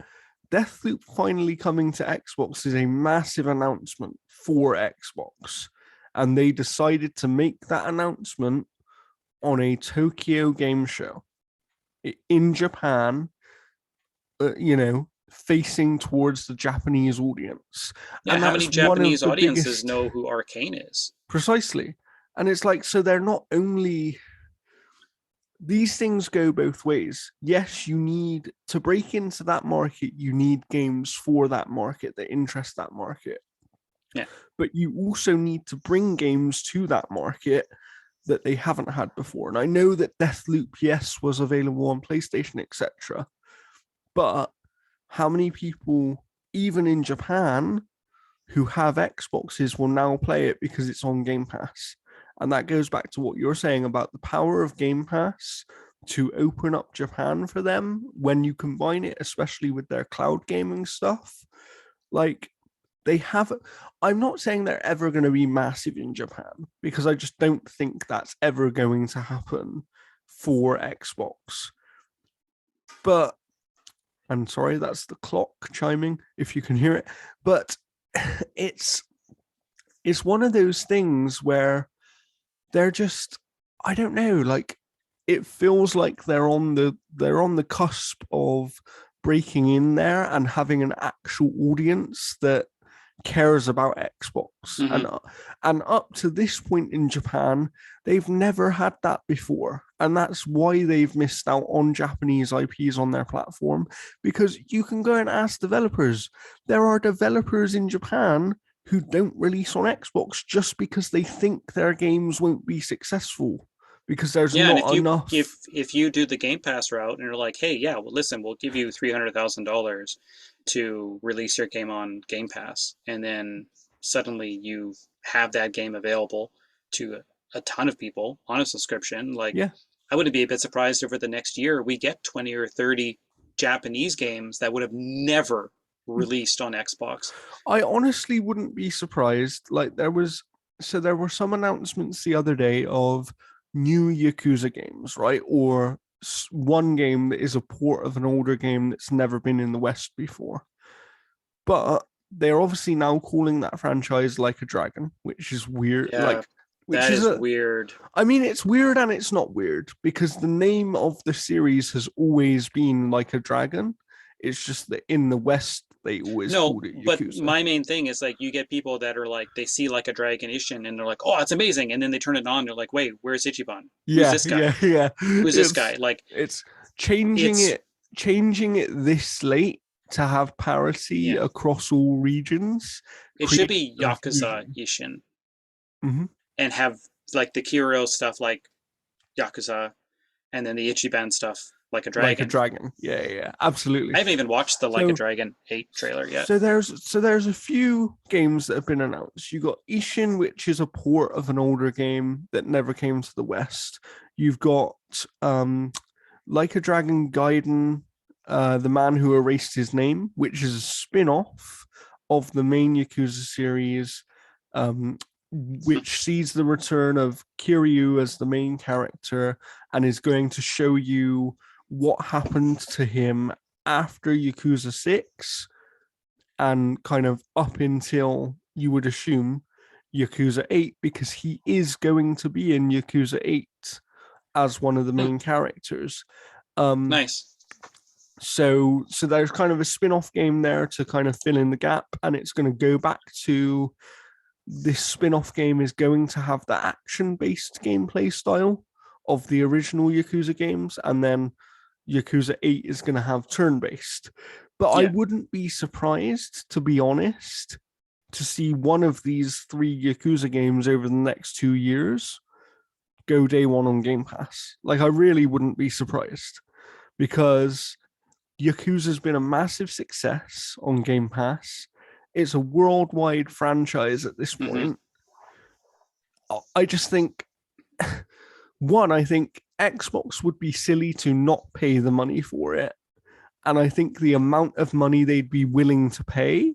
Speaker 2: Deathloop finally coming to Xbox is a massive announcement for Xbox. And they decided to make that announcement on a Tokyo game show in Japan, facing towards the Japanese audience.
Speaker 1: Yeah,
Speaker 2: And
Speaker 1: how many
Speaker 2: that's one of
Speaker 1: Japanese
Speaker 2: the
Speaker 1: audiences
Speaker 2: biggest,
Speaker 1: know who Arcane is?
Speaker 2: precisely. And it's like, so they're not only these things go both ways. Yes, you need to break into that market, you need games for that market that interest that market.
Speaker 1: Yeah.
Speaker 2: But you also need to bring games to that market that they haven't had before. And I know that Deathloop, yes, was available on PlayStation, etc. But how many people, even in Japan, who have Xboxes will now play it because it's on Game Pass? And that goes back to what you're saying about the power of Game Pass to open up Japan for them when you combine it, especially with their cloud gaming stuff. Like, they have, I'm not saying they're ever going to be massive in Japan because I just don't think that's ever going to happen for Xbox. But I'm sorry, that's the clock chiming if you can hear it. But it's it's one of those things where they're just, I don't know, like, it feels like they're on the cusp of breaking in there and having an actual audience that cares about Xbox.
Speaker 1: Mm-hmm.
Speaker 2: And up to this point in Japan, they've never had that before. And that's why they've missed out on Japanese IPs on their platform, because you can go and ask developers. There are developers in Japan who don't release on Xbox just because they think their games won't be successful because there's
Speaker 1: Yeah, and
Speaker 2: not enough.
Speaker 1: if you do the Game Pass route and you're like, hey, yeah, well, listen, we'll give you $300,000 to release your game on Game Pass, and then suddenly you have that game available to a ton of people on a subscription. Like,
Speaker 2: Yeah.
Speaker 1: I wouldn't be a bit surprised over the next year we get 20 or 30 Japanese games that would have never released on Xbox.
Speaker 2: I honestly wouldn't be surprised. Like there were some announcements the other day of new Yakuza games, right? Or one game that is a port of an older game that's never been in the West before. But they're obviously now calling that franchise Like a Dragon, which is weird.
Speaker 1: Yeah,
Speaker 2: Which
Speaker 1: that
Speaker 2: is
Speaker 1: is
Speaker 2: a,
Speaker 1: weird.
Speaker 2: I mean, it's weird and it's not weird because the name of the series has always been Like a Dragon. It's just that in the West, they always
Speaker 1: No,
Speaker 2: called it
Speaker 1: but
Speaker 2: Yakuza.
Speaker 1: my main thing is like you get people that are like they see like a Dragon Ishin and they're like, oh, it's amazing, and then they turn it on, they're like, wait, where's Ichiban? Who's
Speaker 2: Yeah,
Speaker 1: this guy?
Speaker 2: yeah, yeah.
Speaker 1: Who's this guy? Like
Speaker 2: It's changing
Speaker 1: it's
Speaker 2: it, changing it this late to have parity
Speaker 1: yeah,
Speaker 2: across all regions
Speaker 1: it should
Speaker 2: creates
Speaker 1: be Yakuza
Speaker 2: confusion.
Speaker 1: Ishin
Speaker 2: Hmm.
Speaker 1: and have like the Kiro stuff like Yakuza and then the Ichiban stuff like a
Speaker 2: Like a
Speaker 1: dragon.
Speaker 2: dragon. Yeah, yeah, yeah, absolutely.
Speaker 1: I haven't even watched the Like a
Speaker 2: So
Speaker 1: Dragon 8 trailer yet.
Speaker 2: there's a few games that have been announced. You got Ishin, which is a port of an older game that never came to the West. You've got Like a Dragon Gaiden, The Man Who Erased His Name, which is a spin-off of the main Yakuza series, um, which sees the return of Kiryu as the main character and is going to show you what happened to him after Yakuza 6 and kind of up until you would assume Yakuza 8, because he is going to be in Yakuza 8 as one of the
Speaker 1: Hmm,
Speaker 2: main characters. Um,
Speaker 1: nice.
Speaker 2: so there's kind of a spin-off game there to kind of fill in the gap, and it's going to go back to this spin-off game is going to have the action-based gameplay style of the original Yakuza games, and then Yakuza 8 is going to have turn-based. But I
Speaker 1: Yeah.
Speaker 2: wouldn't be surprised, to be honest, to see one of these three Yakuza games over the next 2 years go day one on Game Pass. Like, I really wouldn't be surprised because Yakuza's been a massive success on Game Pass. It's a worldwide franchise at this
Speaker 1: Mm-hmm.
Speaker 2: point. I just think, one, I think Xbox would be silly to not pay the money for it. And I think the amount of money they'd be willing to pay,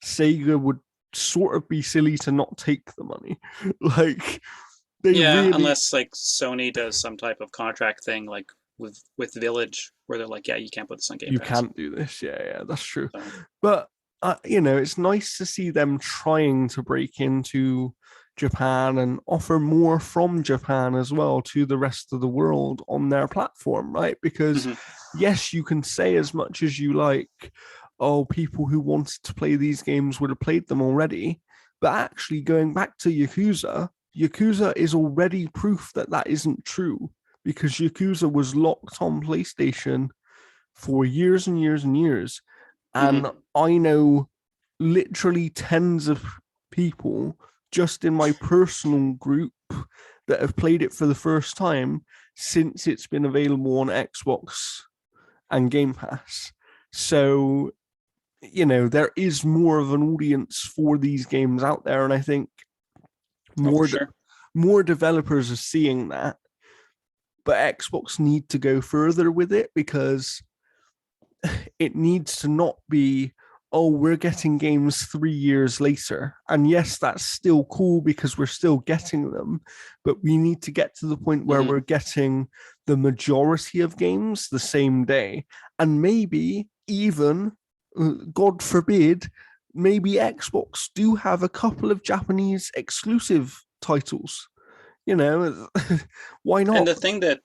Speaker 2: Sega would sort of be silly to not take the money. Like, they
Speaker 1: Yeah,
Speaker 2: really,
Speaker 1: unless like Sony does some type of contract thing like with Village where they're like, yeah, you can't put this on Game
Speaker 2: you
Speaker 1: Pass.
Speaker 2: can't do this. Yeah, yeah, that's true.
Speaker 1: So,
Speaker 2: But it's nice to see them trying to break into Japan and offer more from Japan as well to the rest of the world on their platform, right? Because
Speaker 1: mm-hmm.
Speaker 2: yes, you can say as much as you like, oh, people who wanted to play these games would have played them already. But actually, going back to Yakuza is already proof that that isn't true because Yakuza was locked on PlayStation for years and years and years.
Speaker 1: Mm-hmm.
Speaker 2: And I know literally tens of people just in my personal group that have played it for the first time since it's been available on Xbox and Game Pass. So, there is more of an audience for these games out there. And I think
Speaker 1: Oh, for
Speaker 2: more,
Speaker 1: sure.
Speaker 2: more developers are seeing that. But Xbox need to go further with it because it needs to not be, oh, we're getting games 3 years later. And yes, that's still cool because we're still getting them, but we need to get to the point where
Speaker 1: Mm-hmm.
Speaker 2: we're getting the majority of games the same day. And maybe even, God forbid, maybe Xbox do have a couple of Japanese exclusive titles. Why
Speaker 1: And
Speaker 2: not?
Speaker 1: the thing that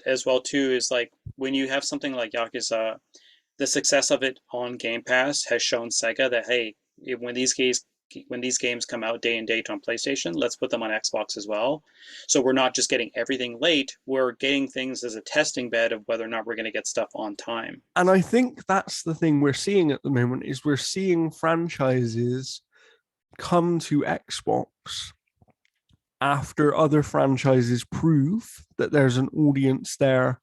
Speaker 1: as well too is like when you have something like Yakuza, the success of it on Game Pass has shown Sega that hey, when these games come out day and date on PlayStation, let's put them on Xbox as well. So we're not just getting everything late, we're getting things as a testing bed of whether or not we're going to get stuff on time.
Speaker 2: And I think that's the thing we're seeing at the moment is we're seeing franchises come to Xbox after other franchises prove that there's an audience there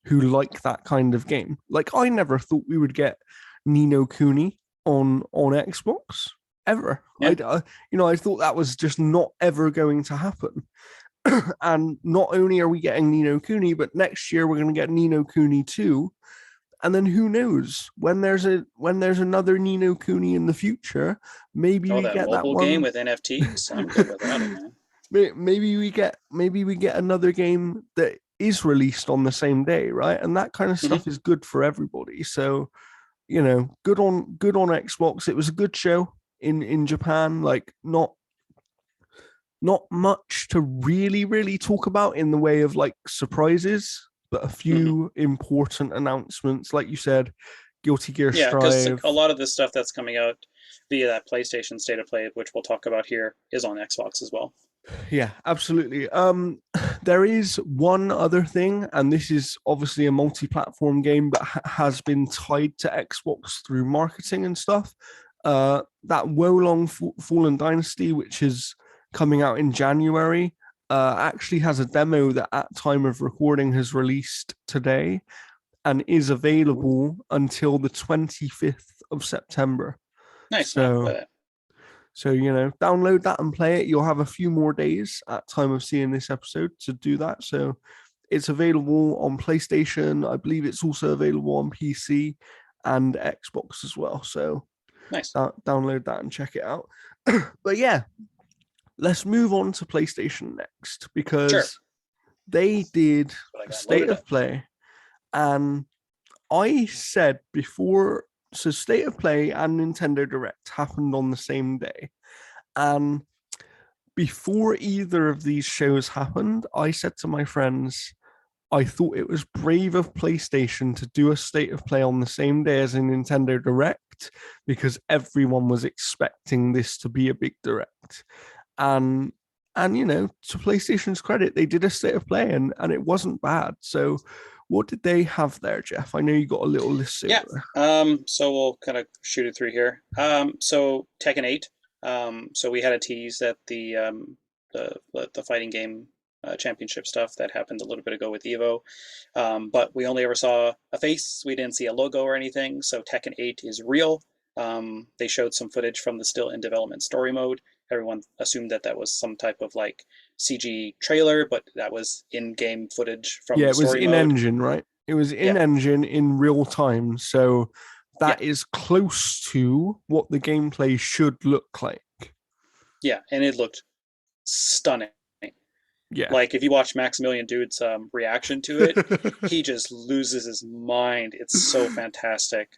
Speaker 2: who like that kind of game. Like I never thought we would get Ni no Kuni on Xbox ever.
Speaker 1: Yeah.
Speaker 2: I thought that was just not ever going to happen. And not only are we getting Ni no Kuni, but next year we're going to get Ni no Kuni 2. and then who knows when there's another Nino Kuni in the future, maybe
Speaker 1: Oh,
Speaker 2: we
Speaker 1: that
Speaker 2: get that
Speaker 1: mobile game
Speaker 2: one.
Speaker 1: with NFTs. I'm good without it, man.
Speaker 2: Maybe we get another game that is released on the same day, right? And that kind of
Speaker 1: Hmm.
Speaker 2: stuff is good for everybody. So, good on Xbox. It was a good show in Japan. Like not much to really talk about in the way of like surprises, but a
Speaker 1: Hmm.
Speaker 2: few important announcements, like you said, Guilty Gear
Speaker 1: Yeah, because like,
Speaker 2: Strive.
Speaker 1: a lot of the stuff that's coming out via that PlayStation State of Play, which we'll talk about here, is on Xbox as well.
Speaker 2: Yeah, absolutely. There is one other thing, and this is obviously a multi-platform game, but has been tied to Xbox through marketing and stuff. That Wolong Fallen Dynasty, which is coming out in January, actually has a demo that at time of recording has released today and is available until the 25th of September.
Speaker 1: Nice, I want to play
Speaker 2: So
Speaker 1: that.
Speaker 2: download that and play it. You'll have a few more days at time of seeing this episode to do that. So it's available on PlayStation. I believe it's also available on PC and Xbox as well. So
Speaker 1: Nice.
Speaker 2: download that and check it out. But yeah, let's move on to PlayStation next
Speaker 1: Sure.
Speaker 2: because they did
Speaker 1: But I
Speaker 2: a
Speaker 1: got
Speaker 2: state
Speaker 1: loaded
Speaker 2: of
Speaker 1: up.
Speaker 2: play. And I said before, so state of play and Nintendo Direct happened on the same day. And before either of these shows happened, I said to my friends, I thought it was brave of PlayStation to do a state of play on the same day as a Nintendo Direct because everyone was expecting this to be a big direct. And to PlayStation's credit, they did a state of play and it wasn't bad. So what did they have there, Jeff? I know you got a little list
Speaker 1: Yeah.
Speaker 2: over.
Speaker 1: So we'll kind of shoot it through here. So Tekken 8. So we had a tease at the fighting game championship stuff that happened a little bit ago with Evo. But we only ever saw a face. We didn't see a logo or anything. So Tekken 8 is real. They showed some footage from the still in development story mode. Everyone assumed that that was some type of like CG trailer, but that was in-game footage from
Speaker 2: Yeah,
Speaker 1: the
Speaker 2: it was
Speaker 1: story
Speaker 2: in
Speaker 1: mode.
Speaker 2: engine, right? It was in
Speaker 1: Yeah,
Speaker 2: engine in real time. So
Speaker 1: yeah,
Speaker 2: that is close to what the gameplay should look like.
Speaker 1: yeah, and it looked stunning.
Speaker 2: Yeah.
Speaker 1: Like if you watch Maximilian Dude's reaction to it, he just loses his mind. It's so fantastic.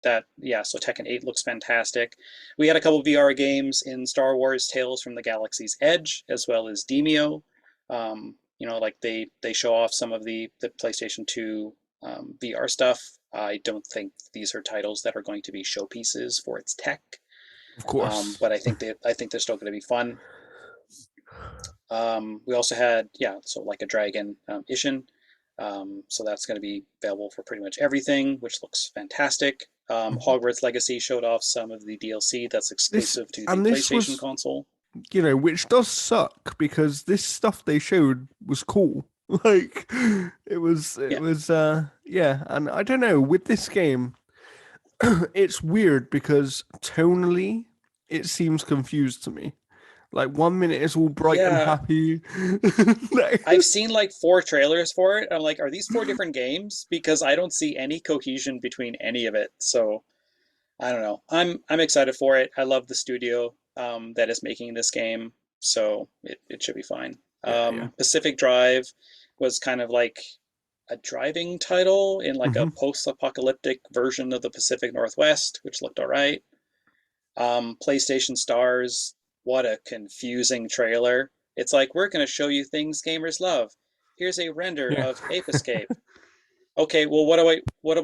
Speaker 1: That yeah, so Tekken 8 looks fantastic. We had a couple VR games in Star Wars Tales from the Galaxy's Edge, as well as Demio. Like they show off some of the PlayStation 2 VR stuff. I don't think these are titles that are going to be showpieces for its tech,
Speaker 2: Of course.
Speaker 1: but I think they're still going to be fun. We also had, yeah, so like a Dragon Ishin. So that's going to be available for pretty much everything, which looks fantastic. Hogwarts Legacy showed off some of the DLC that's
Speaker 2: This
Speaker 1: exclusive to the
Speaker 2: and this
Speaker 1: PlayStation
Speaker 2: was,
Speaker 1: console.
Speaker 2: which does suck because this stuff they showed was cool. Like it
Speaker 1: Yeah,
Speaker 2: was yeah, and I don't know, with this game, it's weird because tonally it seems confused to me. Like 1 minute it's all bright and
Speaker 1: yeah.
Speaker 2: happy.
Speaker 1: I've seen like four trailers for it. I'm like, are these four different games? Because I don't see any cohesion between any of it. So I don't know. I'm excited for it. I love the studio that is making this game, so it should be fine.
Speaker 2: Yeah, yeah.
Speaker 1: Pacific Drive was kind of like a driving title in like a
Speaker 2: Hmm.
Speaker 1: post-apocalyptic version of the Pacific Northwest, which looked all right. PlayStation Stars, what a confusing trailer. It's like we're going to show you things gamers love. Here's a render
Speaker 2: Yeah.
Speaker 1: of Ape Escape. Okay, well what do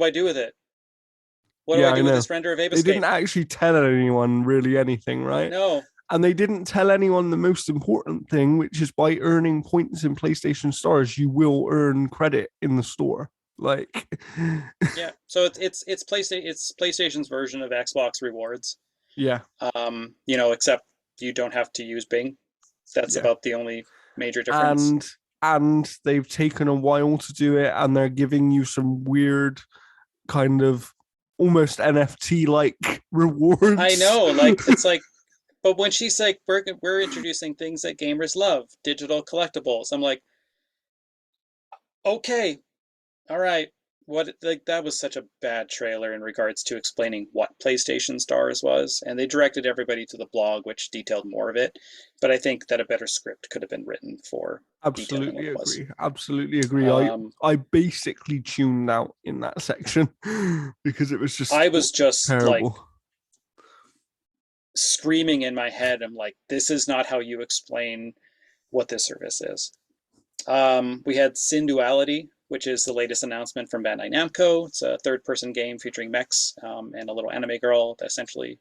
Speaker 1: I do with it? What do I
Speaker 2: Yeah, I
Speaker 1: do with
Speaker 2: know.
Speaker 1: this render of Ape
Speaker 2: They didn't
Speaker 1: Escape?
Speaker 2: actually tell anyone really anything, right?
Speaker 1: No.
Speaker 2: And they didn't tell anyone the most important thing, which is by earning points in PlayStation Stars, you will earn credit in the store. Like,
Speaker 1: Yeah. So it's PlayStation's version of Xbox Rewards.
Speaker 2: yeah,
Speaker 1: Except you don't have to use Bing. That's
Speaker 2: yeah.
Speaker 1: about the only major difference.
Speaker 2: And they've taken a while to do it, and they're giving you some weird kind of almost NFT like
Speaker 1: I
Speaker 2: rewards.
Speaker 1: know, like it's like, but when she's like, we're introducing things that gamers love, digital collectibles. I'm like, okay, all right. what like that was such a bad trailer in regards to explaining what PlayStation Stars was, and they directed everybody to the blog, which detailed more of it. But I think that a better script could have been written for detailing what
Speaker 2: Absolutely
Speaker 1: it was.
Speaker 2: agree. Absolutely agree. I
Speaker 1: Um,
Speaker 2: I basically tuned out in that section because it was just
Speaker 1: I was just like
Speaker 2: terrible.
Speaker 1: screaming in my head. I'm like, this is not how you explain what this service is. We had Sin Duality, which is the latest announcement from Bandai Namco. It's a third-person game featuring mechs and a little anime girl. Essentially,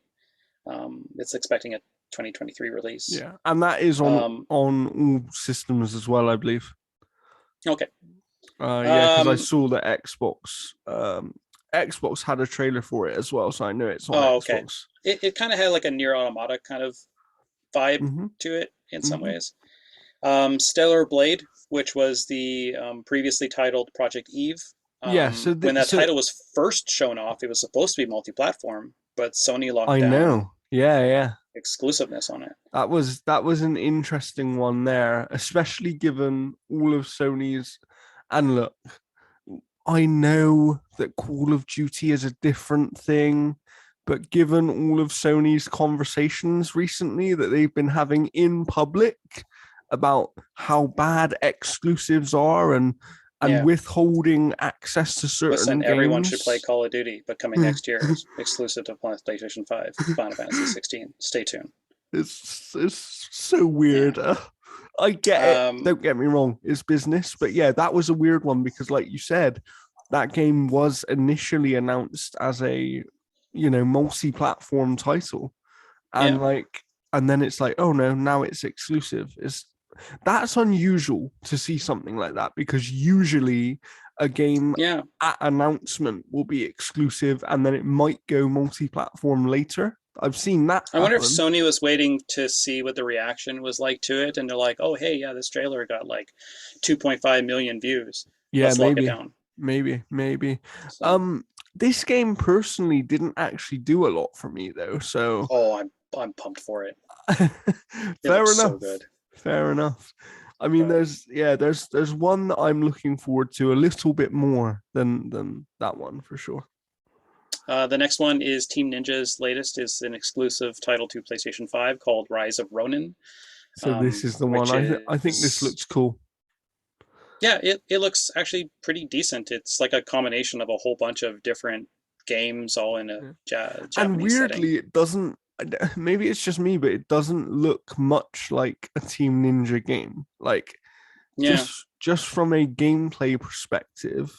Speaker 1: it's expecting a 2023 release.
Speaker 2: Yeah, and that is
Speaker 1: Um,
Speaker 2: on all systems as well, I believe.
Speaker 1: okay.
Speaker 2: Yeah, because I
Speaker 1: Um,
Speaker 2: saw that Xbox had a trailer for it as well, so I know it's on
Speaker 1: oh, okay.
Speaker 2: Xbox.
Speaker 1: It kind of had like a Near Automata kind of vibe
Speaker 2: Mm-hmm.
Speaker 1: to it in some
Speaker 2: Mm-hmm.
Speaker 1: ways. Stellar Blade, which was the previously titled Project Eve.
Speaker 2: Yeah,
Speaker 1: When that
Speaker 2: so
Speaker 1: title was first shown off, it was supposed to be multi-platform, but Sony locked
Speaker 2: I
Speaker 1: down
Speaker 2: know. Yeah, yeah.
Speaker 1: exclusiveness on it.
Speaker 2: That was an interesting one there, especially given all of Sony's. And look, I know that Call of Duty is a different thing, but given all of Sony's conversations recently that they've been having in public about how bad exclusives are and
Speaker 1: Yeah,
Speaker 2: withholding access to certain
Speaker 1: listen, everyone should play
Speaker 2: games,
Speaker 1: Call of Duty, but coming next year, exclusive to PlayStation 5, Final Fantasy 16. Stay tuned.
Speaker 2: it's so
Speaker 1: Yeah.
Speaker 2: weird. I get it.
Speaker 1: Um,
Speaker 2: Don't get me wrong. It's business, but yeah, that was a weird one because, like you said, that game was initially announced as a multi-platform title,
Speaker 1: yeah,
Speaker 2: and and then it's like, oh no, now it's exclusive. That's unusual to see something like that because usually a game
Speaker 1: yeah.
Speaker 2: at announcement will be exclusive and then it might go multi-platform later. I've seen that
Speaker 1: I wonder if
Speaker 2: happen.
Speaker 1: Sony was waiting to see what the reaction was like to it, and they're like, "Oh, hey, yeah, this trailer got like 2.5 million views.
Speaker 2: Yeah,
Speaker 1: Let's lock it
Speaker 2: maybe,
Speaker 1: down."
Speaker 2: maybe.
Speaker 1: So,
Speaker 2: This game personally didn't actually do a lot for me though, so
Speaker 1: oh, I'm pumped for it. It
Speaker 2: fair
Speaker 1: looks so
Speaker 2: enough.
Speaker 1: good.
Speaker 2: Fair enough. I mean,
Speaker 1: But
Speaker 2: there's one that I'm looking forward to a little bit more than that one for sure.
Speaker 1: the next one is Team Ninja's latest is an exclusive title to PlayStation 5 called Rise of Ronin,
Speaker 2: So this is the one.
Speaker 1: which
Speaker 2: I think this
Speaker 1: is
Speaker 2: looks cool.
Speaker 1: yeah, it looks actually pretty decent. It's like a combination of a whole bunch of different games all in a
Speaker 2: Yeah. And
Speaker 1: Japanese setting.
Speaker 2: weirdly, it doesn't. Maybe it's just me, but it doesn't look much like a Team Ninja game. Like
Speaker 1: Yeah.
Speaker 2: just from a gameplay perspective,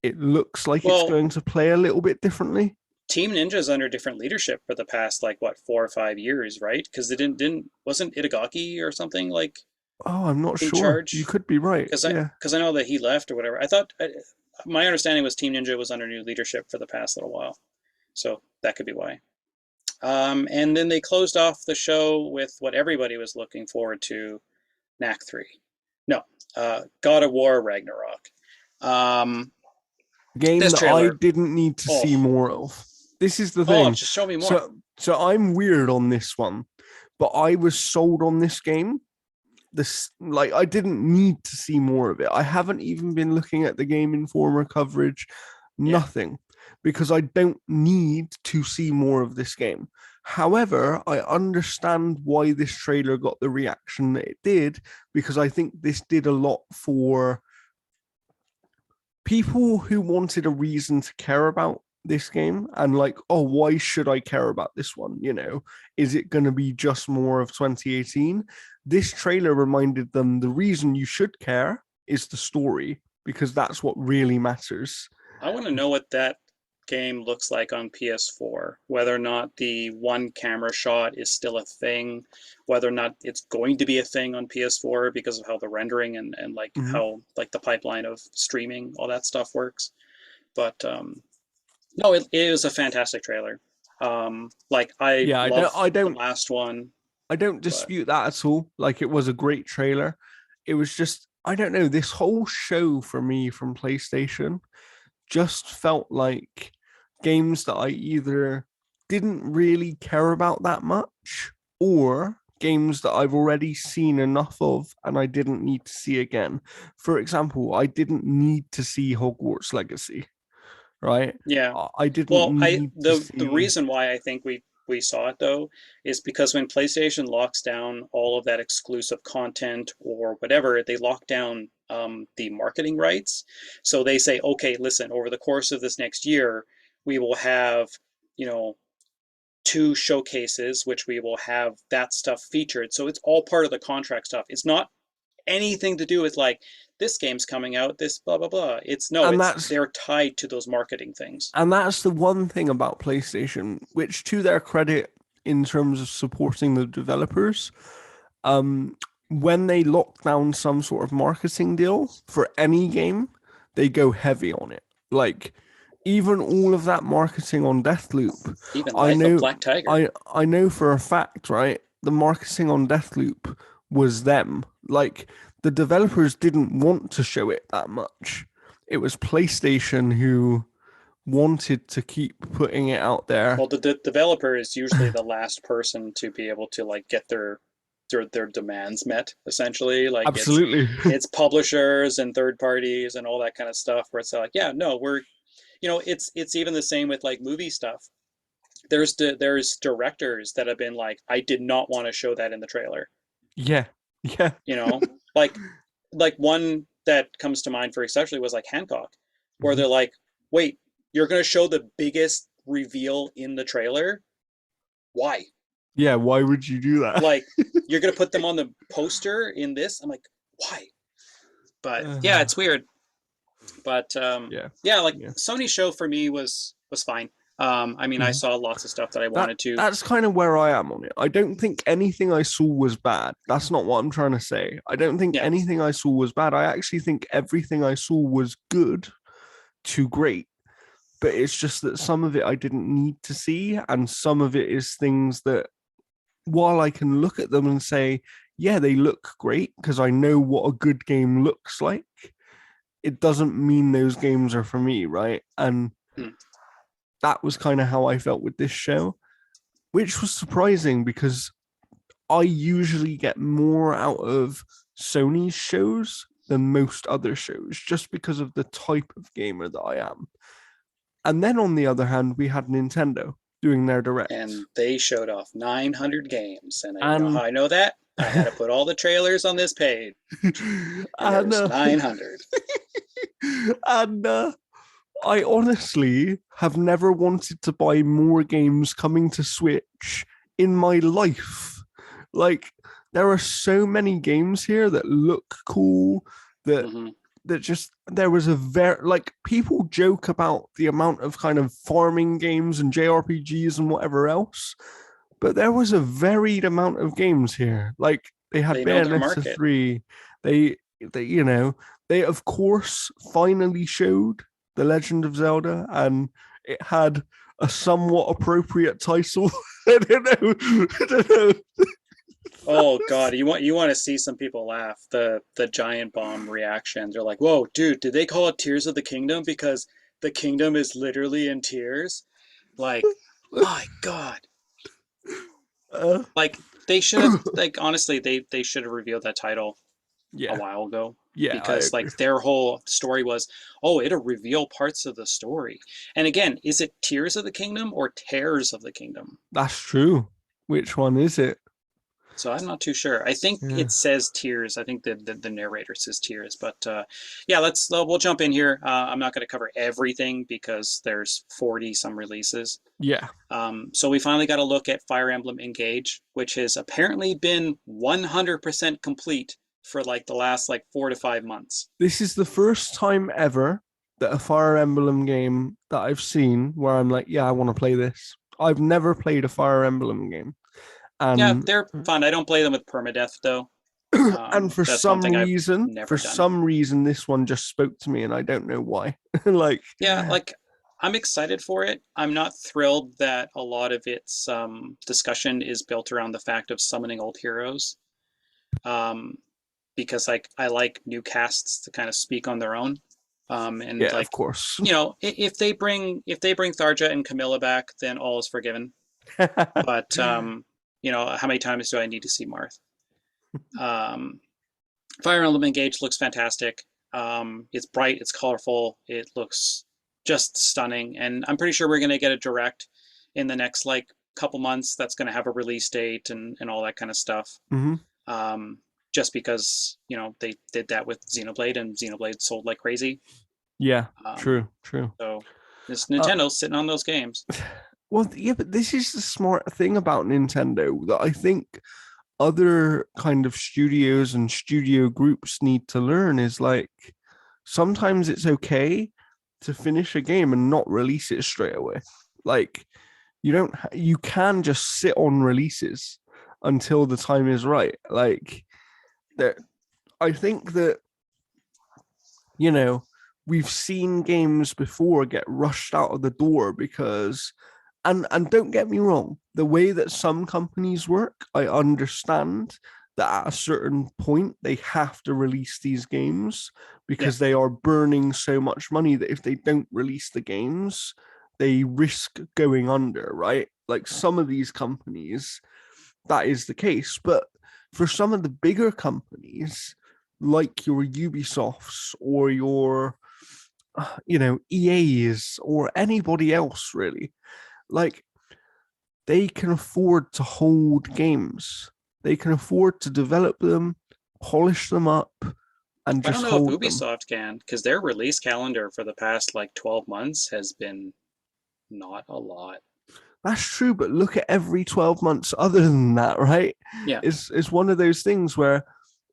Speaker 2: it looks like it's
Speaker 1: Well,
Speaker 2: going to play a little bit differently.
Speaker 1: Team Ninja's under different leadership for the past like what 4 or 5 years, right? Because they didn't wasn't Itagaki or something like
Speaker 2: Oh, I'm not
Speaker 1: in
Speaker 2: sure. You
Speaker 1: charge?
Speaker 2: could be right.
Speaker 1: Because
Speaker 2: Yeah.
Speaker 1: I know that he left or whatever. My understanding was Team Ninja was under new leadership for the past little while, so that could be why. And then they closed off the show with what everybody was looking forward to, Knack 3. No, God of War Ragnarok. Um,
Speaker 2: Game
Speaker 1: this
Speaker 2: that I
Speaker 1: trailer,
Speaker 2: didn't need to
Speaker 1: oh,
Speaker 2: see more of. This is the
Speaker 1: oh,
Speaker 2: thing.
Speaker 1: just show me more.
Speaker 2: So I'm weird on this one, but I was sold on this game. This like I didn't need to see more of it. I haven't even been looking at the Game Informer coverage,
Speaker 1: Yeah,
Speaker 2: nothing, because I don't need to see more of this game. However, I understand why this trailer got the reaction that it did because I think this did a lot for people who wanted a reason to care about this game and like, oh, why should I care about this one? Is it going to be just more of 2018? This trailer reminded them the reason you should care is the story because that's what really matters.
Speaker 1: I want to know what that game looks like on PS4, whether or not the one camera shot is still a thing, whether or not it's going to be a thing on PS4 because of how the rendering and like
Speaker 2: Mm-hmm.
Speaker 1: how like the pipeline of streaming, all that stuff works. But no, it was a fantastic trailer. Like I
Speaker 2: Yeah,
Speaker 1: love the last one,
Speaker 2: I don't
Speaker 1: but
Speaker 2: dispute that at all. Like it was a great trailer. It was just I don't know, this whole show for me from PlayStation just felt like games that I either didn't really care about that much or games that I've already seen enough of and I didn't need to see again. For example, I didn't need to see Hogwarts Legacy, right?
Speaker 1: Yeah.
Speaker 2: I didn't
Speaker 1: Well, I
Speaker 2: need to
Speaker 1: the
Speaker 2: see.
Speaker 1: reason why I think we saw it though is because when PlayStation locks down all of that exclusive content or whatever, they lock down the marketing rights. So they say, okay, listen, over the course of this next year, we will have, you know, two showcases, which we will have that stuff featured. So it's all part of the contract stuff. It's not anything to do with like this game's coming out, this blah blah blah. It's no,
Speaker 2: And
Speaker 1: it's
Speaker 2: that's
Speaker 1: they're tied to those marketing things.
Speaker 2: and that's the one thing about PlayStation, which to their credit in terms of supporting the developers, um, when they lock down some sort of marketing deal for any game, they go heavy on it. Like even all of that marketing on Deathloop,
Speaker 1: Even
Speaker 2: I
Speaker 1: Life of
Speaker 2: know
Speaker 1: Black Tiger.
Speaker 2: I know for a fact, right? The marketing on Deathloop was them. Like the developers didn't want to show it that much. It was PlayStation who wanted to keep putting it out there.
Speaker 1: Well, the developer is usually the last person to be able to like get their demands met. Essentially, like
Speaker 2: Absolutely.
Speaker 1: it's publishers and third parties and all that kind of stuff. Where it's like, yeah, no, we're it's even the same with like movie stuff. There's directors that have been like, I did not want to show that in the trailer.
Speaker 2: Yeah. Yeah.
Speaker 1: You know, like one that comes to mind for especially was like Hancock, where
Speaker 2: Mhm.
Speaker 1: they're like, wait, you're going to show the biggest reveal in the trailer? Why?
Speaker 2: Yeah. Why would you do that?
Speaker 1: Like, you're going to put them on the poster in this? I'm like, why? But yeah, it's weird. But
Speaker 2: Yeah.
Speaker 1: yeah, like
Speaker 2: Yeah.
Speaker 1: Sony's show for me was fine. I mean, I
Speaker 2: Mhm.
Speaker 1: saw lots of stuff that I
Speaker 2: That
Speaker 1: wanted to.
Speaker 2: that's kind of where I am on it. I don't think anything I saw was bad. That's not what I'm trying to say. I don't think
Speaker 1: Yeah,
Speaker 2: anything I saw was bad. I actually think everything I saw was good to great. But it's just that some of it I didn't need to see, and some of it is things that while I can look at them and say, yeah, they look great because I know what a good game looks like, it doesn't mean those games are for me, right? And
Speaker 1: mm.
Speaker 2: that was kind of how I felt with this show, which was surprising because I usually get more out of Sony's shows than most other shows just because of the type of gamer that I am. And then on the other hand, we had Nintendo doing their direct.
Speaker 1: And they showed off 900 games, and you know
Speaker 2: And
Speaker 1: how I know that? I had to put all the trailers on this page, and
Speaker 2: and
Speaker 1: there's 900.
Speaker 2: and I honestly have never wanted to buy more games coming to Switch in my life. Like there are so many games here that look cool that
Speaker 1: Mm-hmm.
Speaker 2: just there was a very like people joke about the amount of kind of farming games and JRPGs and whatever else, but there was a varied amount of games here. Like they had
Speaker 1: They know their
Speaker 2: Bayonetta
Speaker 1: market.
Speaker 2: 3. They they of course finally showed The Legend of Zelda and it had a somewhat appropriate title. I don't know. I don't know.
Speaker 1: Oh God, you want to see some people laugh. The giant bomb reaction. They're like, "Whoa, dude, did they call it Tears of the Kingdom because the kingdom is literally in tears?" Like, my God.
Speaker 2: uh,
Speaker 1: Like they should have like honestly, they should have revealed that title a
Speaker 2: yeah,
Speaker 1: while ago
Speaker 2: yeah, I
Speaker 1: because
Speaker 2: agree.
Speaker 1: like their whole story was, oh, it'll reveal parts of the story. And again, is it Tears of the Kingdom or Tears of the Kingdom?
Speaker 2: That's true. Which one is it?
Speaker 1: So I'm not too sure. I think
Speaker 2: Yeah.
Speaker 1: it says Tears. I think the narrator says Tears. But yeah, we'll jump in here. I'm not going to cover everything because there's 40 some releases.
Speaker 2: Yeah.
Speaker 1: So we finally got a look at Fire Emblem Engage, which has apparently been 100% complete for like the last like 4 to 5 months.
Speaker 2: This is the first time ever that a Fire Emblem game that I've seen where I'm like, yeah, I want to play this. I've never played a Fire Emblem game.
Speaker 1: Yeah,
Speaker 2: And
Speaker 1: they're fun. I don't play them with permadeath though.
Speaker 2: and
Speaker 1: That's one thing I've
Speaker 2: for
Speaker 1: never done.
Speaker 2: some reason this one just spoke to me and I don't know why. Like
Speaker 1: Yeah, like I'm excited for it. I'm not thrilled that a lot of its discussion is built around the fact of summoning old heroes. Um, because like I like new casts to kind of speak on their own. And
Speaker 2: yeah, of
Speaker 1: like
Speaker 2: course.
Speaker 1: if they bring Tharja and Camilla back, then all is forgiven. But how many times do I need to see Marth? Um, Fire Emblem Engage looks fantastic. It's bright, it's colorful, it looks just stunning, and I'm pretty sure we're going to get a direct in the next like couple months that's going to have a release date and all that kind of stuff.
Speaker 2: Hmm.
Speaker 1: Um, just because they did that with Xenoblade, and Xenoblade sold like crazy.
Speaker 2: Yeah,
Speaker 1: Um,
Speaker 2: true, true.
Speaker 1: so this
Speaker 2: Uh,
Speaker 1: Nintendo's sitting on those games.
Speaker 2: well, yeah, but this is the smart thing about Nintendo that I think other kind of studios and studio groups need to learn is like sometimes it's okay to finish a game and not release it straight away. Like you can just sit on releases until the time is right. Like that I think that you know, we've seen games before get rushed out of the door because and don't get me wrong, the way that some companies work, I understand that at a certain point they have to release these games
Speaker 1: Yeah,
Speaker 2: because they are burning so much money that if they don't release the games, they risk going under, right? Like some of these companies, that is the case. But for some of the bigger companies, like your Ubisofts or your, EAs or anybody else really, like they can afford to hold games. They can afford to develop them, polish them up, and
Speaker 1: I don't
Speaker 2: just
Speaker 1: know if
Speaker 2: hold them.
Speaker 1: Ubisoft can, because their release calendar for the past like 12 months has been not a lot.
Speaker 2: That's true, but look at every 12 months other than that, right?
Speaker 1: Yeah,
Speaker 2: It's one of those things where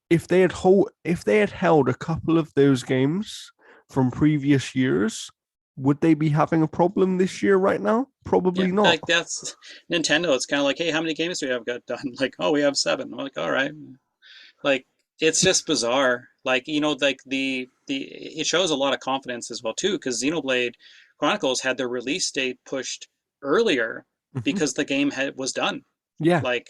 Speaker 2: if they had held a couple of those games from previous years, would they be having a problem this year right now?
Speaker 1: yeah,
Speaker 2: Probably not.
Speaker 1: like that's Nintendo. It's kind of like, hey, how many games do we have got done? Like, oh, we have 7. I'm like, all right. Like, it's just bizarre. Like, like the it shows a lot of confidence as well too, because Xenoblade Chronicles had their release date pushed earlier
Speaker 2: Mhm.
Speaker 1: because the game was done.
Speaker 2: Yeah,
Speaker 1: Like,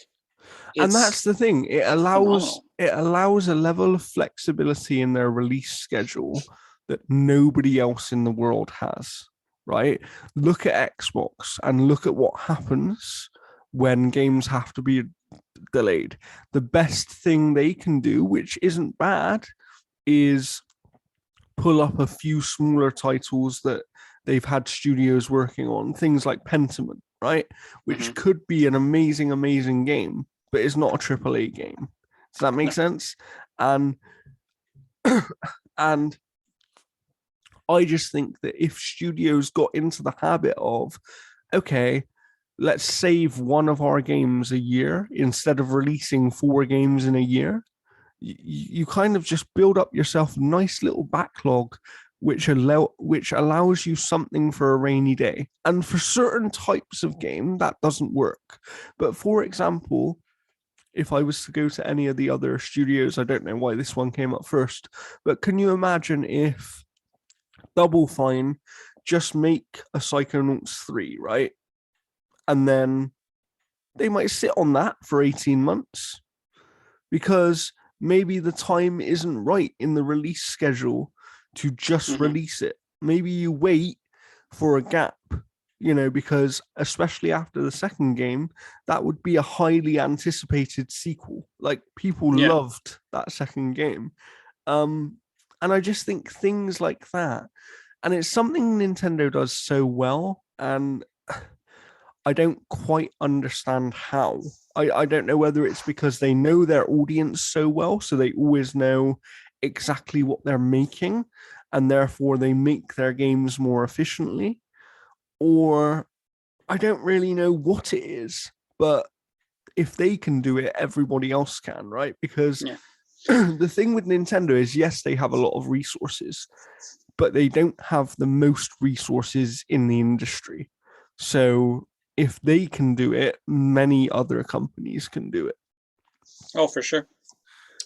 Speaker 2: and that's
Speaker 1: it's
Speaker 2: the thing.
Speaker 1: phenomenal.
Speaker 2: It allows a level of flexibility in their release schedule that nobody else in the world has. Right? Look at Xbox and look at what happens when games have to be delayed. The best thing they can do, which isn't bad, is pull up a few smaller titles that they've had studios working on, things like Pentiment, right?
Speaker 1: Hmm.
Speaker 2: Which could be an amazing, amazing game, but it's not a AAA game. Does that make
Speaker 1: No,
Speaker 2: sense? And and I just think that if studios got into the habit of, okay, let's save one of our games a year instead of releasing 4 games in a year, you kind of just build up yourself a nice little backlog which allows you something for a rainy day. And for certain types of game that doesn't work. But for example, if I was to go to any of the other studios, I don't know why this one came up first, but can you imagine if Double Fine just make a Psychonauts 3, right? And then they might sit on that for 18 months because maybe the time isn't right in the release schedule to just
Speaker 1: hmm
Speaker 2: release it. Maybe you wait for a gap, because especially after the second game, that would be a highly anticipated sequel. Like people
Speaker 1: yeah,
Speaker 2: loved that second game. Um, and I just think things like that, and it's something Nintendo does so well. And I don't quite understand how. I don't know whether it's because they know their audience so well, so they always know exactly what they're making, and therefore they make their games more efficiently, or I don't really know what it is. But if they can do it, everybody else can, right? Because
Speaker 1: yeah.
Speaker 2: the thing with Nintendo is, yes, they have a lot of resources, but they don't have the most resources in the industry. So if they can do it, many other companies can do it.
Speaker 1: Oh, for sure.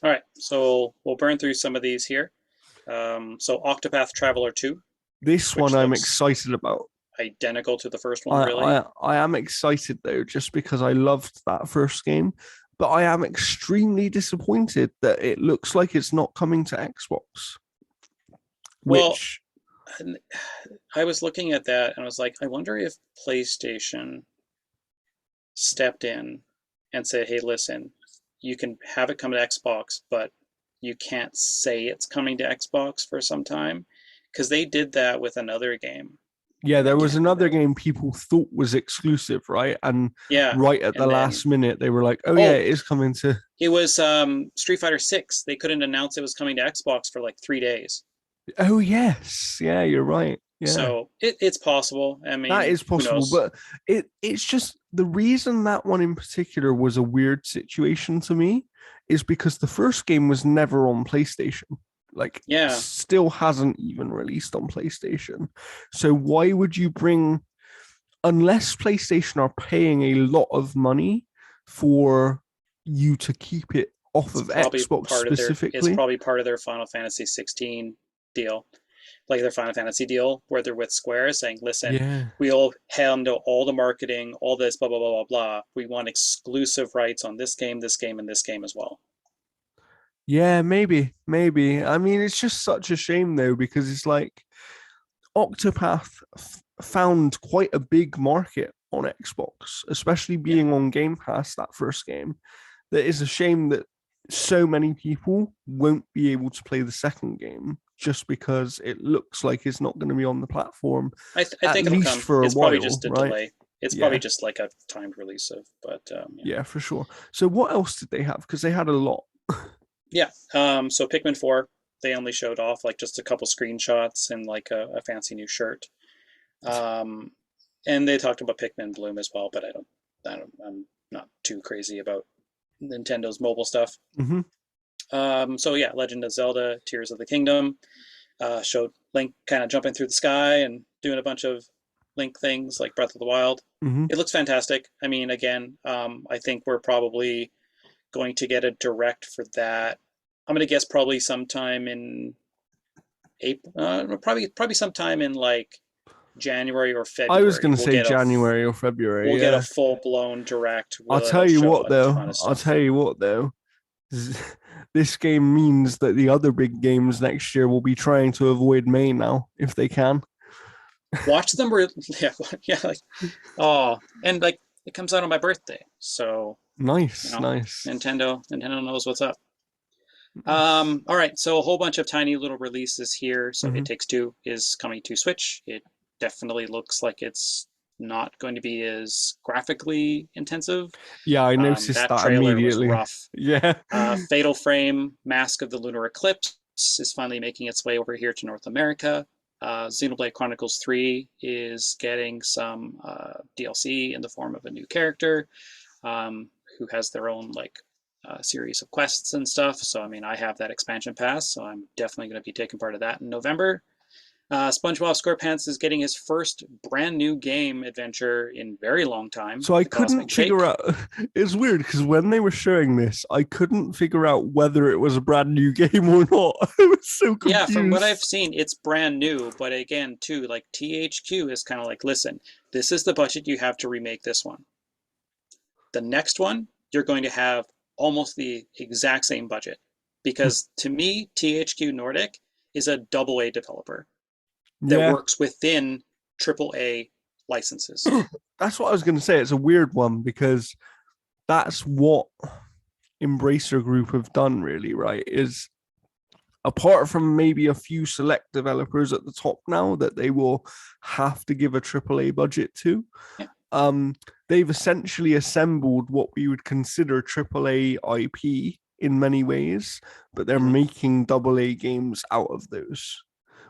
Speaker 1: All right, so we'll burn through some of these here. So Octopath Traveler 2,
Speaker 2: This one
Speaker 1: which
Speaker 2: I'm
Speaker 1: looks
Speaker 2: excited about.
Speaker 1: identical to the first one,
Speaker 2: I,
Speaker 1: really.
Speaker 2: I am excited though, just because I loved that first game, but I am extremely disappointed that it looks like it's not coming to Xbox.
Speaker 1: Well,
Speaker 2: Which
Speaker 1: I was looking at that and I was like, I wonder if PlayStation stepped in and say, hey, listen, you can have it come to Xbox, but you can't say it's coming to Xbox for some time. Because they did that with another game,
Speaker 2: Yeah,
Speaker 1: and I
Speaker 2: there was
Speaker 1: can't
Speaker 2: another
Speaker 1: remember.
Speaker 2: game people thought was exclusive, right? And
Speaker 1: Yeah,
Speaker 2: right at the
Speaker 1: and then
Speaker 2: last minute, they were like, "Oh yeah,
Speaker 1: oh,
Speaker 2: it is coming to."
Speaker 1: it was Street Fighter 6. They couldn't announce it was coming to Xbox for like 3 days.
Speaker 2: Oh yes, yeah, you're right. Yeah,
Speaker 1: So it's possible. I
Speaker 2: that
Speaker 1: mean,
Speaker 2: is
Speaker 1: who
Speaker 2: possible,
Speaker 1: knows?
Speaker 2: but it's just the reason that one in particular was a weird situation to me is because the first game was never on PlayStation. Like,
Speaker 1: Yeah,
Speaker 2: still hasn't even released on PlayStation. So why would you bring, unless PlayStation are paying a lot of money for you to keep it off of Xbox
Speaker 1: it's
Speaker 2: specifically?
Speaker 1: probably part of their Final Fantasy 16 deal, like their Final Fantasy deal, where they're with Square saying, listen,
Speaker 2: Yeah.
Speaker 1: we'll handle all the marketing, all this, blah, blah, blah, blah, blah. We want exclusive rights on this game, and this game as well.
Speaker 2: Yeah, maybe, maybe. I mean, it's just such a shame though, because it's like Octopath found quite a big market on Xbox, especially
Speaker 1: Yeah.
Speaker 2: being on Game Pass, that first game. That is a shame that so many people won't be able to play the second game just because it looks like it's not going to be on the platform,
Speaker 1: I
Speaker 2: at
Speaker 1: think it'll
Speaker 2: least
Speaker 1: come.
Speaker 2: for a
Speaker 1: It's probably
Speaker 2: while,
Speaker 1: just a
Speaker 2: right?
Speaker 1: delay. It's probably
Speaker 2: Yeah,
Speaker 1: just like a timed release of, but yeah.
Speaker 2: yeah, for sure. So, what else did they have? Because they had a lot.
Speaker 1: Yeah. So Pikmin 4, they only showed off like just a couple screenshots and like a fancy new shirt. Um, and they talked about Pikmin Bloom as well, but I'm not too crazy about Nintendo's mobile stuff.
Speaker 2: Mm-hmm,
Speaker 1: So yeah, Legend of Zelda: Tears of the Kingdom showed Link kind of jumping through the sky and doing a bunch of Link things like Breath of the Wild.
Speaker 2: mm-hmm.
Speaker 1: It looks fantastic. I mean, again, I think we're probably going to get a direct for that. I'm gonna guess probably sometime in April, probably sometime in like January or
Speaker 2: I was
Speaker 1: February.
Speaker 2: going to say January or February.
Speaker 1: We'll get a
Speaker 2: Yeah.
Speaker 1: full blown direct.
Speaker 2: I'll
Speaker 1: Will
Speaker 2: tell
Speaker 1: it'll
Speaker 2: you
Speaker 1: show
Speaker 2: what,
Speaker 1: a ton
Speaker 2: though.
Speaker 1: of
Speaker 2: I'll
Speaker 1: stuff.
Speaker 2: tell you what, though. This game means that the other big games next year will be trying to avoid May now, if they can.
Speaker 1: Watch them. Yeah, yeah, like oh, and like it comes out on my birthday, so you
Speaker 2: Nice,
Speaker 1: know,
Speaker 2: nice.
Speaker 1: Nintendo knows what's up. All right, so a whole bunch of tiny little releases here. So
Speaker 2: Mm-hmm.
Speaker 1: It Takes Two is coming to Switch. It definitely looks like it's not going to be as graphically intensive.
Speaker 2: Yeah, I noticed
Speaker 1: That
Speaker 2: that
Speaker 1: trailer was
Speaker 2: immediately.
Speaker 1: rough.
Speaker 2: Yeah.
Speaker 1: Fatal Frame, Mask of the Lunar Eclipse is finally making its way over here to North America. Xenoblade Chronicles 3 is getting some DLC in the form of a new character who has their own like series of quests and stuff. So I mean, I have that expansion pass, so I'm definitely going to be taking part of that in November. SpongeBob SquarePants is getting his first brand new game adventure in very long time,
Speaker 2: So I
Speaker 1: The Cosmic
Speaker 2: couldn't figure
Speaker 1: Shake.
Speaker 2: out. It's weird because when they were showing this, I couldn't figure out whether it was a brand new game or not. I was so
Speaker 1: Yeah, from what I've
Speaker 2: confused.
Speaker 1: seen, it's brand new. But again, too, like THQ is kind of like, listen, this is the budget you have to remake this one. The next one, you're going to have almost the exact same budget. Because to me, THQ Nordic is a double A developer that
Speaker 2: Yeah,
Speaker 1: works within triple A licenses.
Speaker 2: that's what I was going to say. It's a weird one because that's what Embracer Group have done, really, right? Is apart from maybe a few select developers at the top now that they will have to give a AAA budget to,
Speaker 1: Yeah.
Speaker 2: um, they've essentially assembled what we would consider AAA IP in many ways, but they're
Speaker 1: Mm-hmm.
Speaker 2: making AA games out of those,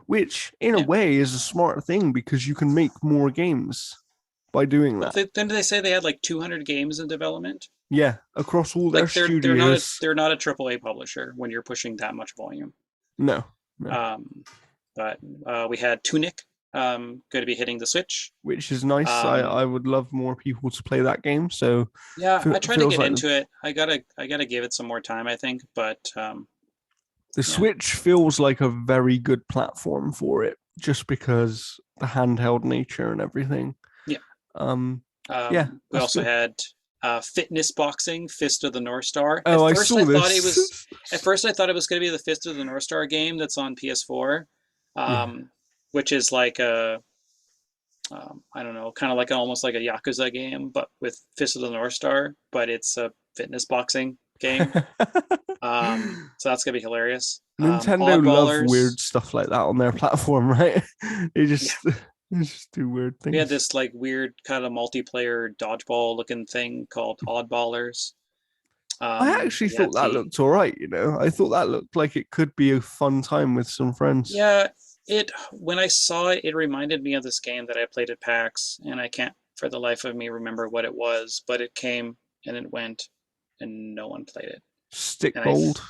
Speaker 2: which in a
Speaker 1: Yeah.
Speaker 2: way is a smart thing because you can make more games by doing
Speaker 1: Well,
Speaker 2: that.
Speaker 1: didn't they say they had like 200 games in development?
Speaker 2: Yeah, across all their
Speaker 1: Like
Speaker 2: studios.
Speaker 1: they're not a triple A publisher when you're pushing that much volume.
Speaker 2: No, no.
Speaker 1: Um, but we had Tunic going to be hitting the Switch.
Speaker 2: Which is nice. I
Speaker 1: Um,
Speaker 2: would love more people to play that game. So
Speaker 1: yeah, I tried to
Speaker 2: feels
Speaker 1: get
Speaker 2: like
Speaker 1: into it. I gotta give it some more time, I think. But
Speaker 2: the
Speaker 1: yeah,
Speaker 2: Switch feels like a very good platform for it, just because the handheld nature and everything.
Speaker 1: yeah.
Speaker 2: Um, yeah,
Speaker 1: We
Speaker 2: that's
Speaker 1: also
Speaker 2: good.
Speaker 1: had fitness boxing, Fist of the North Star.
Speaker 2: Oh, I saw this.
Speaker 1: At first I thought it was going to be the Fist of the North Star game that's on PS4,
Speaker 2: Yeah,
Speaker 1: um, which is like a I don't know, kind of like almost like a Yakuza game, but with Fist of the North Star, but it's a fitness boxing game. So that's gonna be hilarious.
Speaker 2: Nintendo love
Speaker 1: Oddballers,
Speaker 2: weird stuff like that on their platform, right? They
Speaker 1: yeah,
Speaker 2: they just do weird
Speaker 1: we had
Speaker 2: things.
Speaker 1: this like weird kind of multiplayer dodgeball looking thing called Oddballers.
Speaker 2: I actually
Speaker 1: We had
Speaker 2: thought that
Speaker 1: the
Speaker 2: looked all right, you know. I thought that looked like it could be a fun time with some friends.
Speaker 1: Yeah, it when I saw it, it reminded me of this game that I played at PAX, and I can't for the life of me remember what it was, but it came and it went, and no one played it.
Speaker 2: Stick
Speaker 1: And
Speaker 2: bold.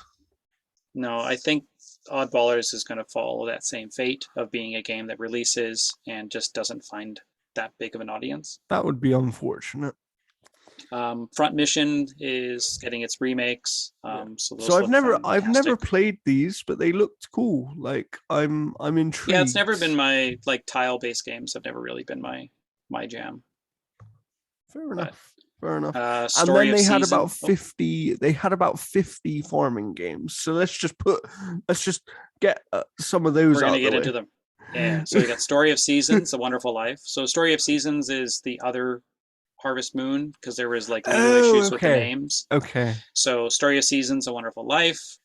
Speaker 1: no, I think Oddballers is going to follow that same fate of being a game that releases and just doesn't find that big of an audience.
Speaker 2: That would be unfortunate.
Speaker 1: Front Mission is getting its remakes,
Speaker 2: Yeah.
Speaker 1: so
Speaker 2: So
Speaker 1: those look
Speaker 2: I've never
Speaker 1: fantastic.
Speaker 2: played these, but they looked cool. Like I'm
Speaker 1: Yeah, it's
Speaker 2: intrigued.
Speaker 1: never been my like tile-based games have never really been my jam,
Speaker 2: Fair
Speaker 1: but
Speaker 2: enough. Fair enough. And
Speaker 1: Story
Speaker 2: then
Speaker 1: of Season. Oh,
Speaker 2: they had about 50 farming games. So let's just get some of those
Speaker 1: we're gonna
Speaker 2: out the
Speaker 1: get
Speaker 2: way.
Speaker 1: into them. Yeah. So you got Story of Seasons, A Wonderful Life. So Story of Seasons is the other Harvest Moon because there was like legal
Speaker 2: Oh,
Speaker 1: issues with the
Speaker 2: okay.
Speaker 1: names.
Speaker 2: Okay.
Speaker 1: So Story of Seasons, A Wonderful Life.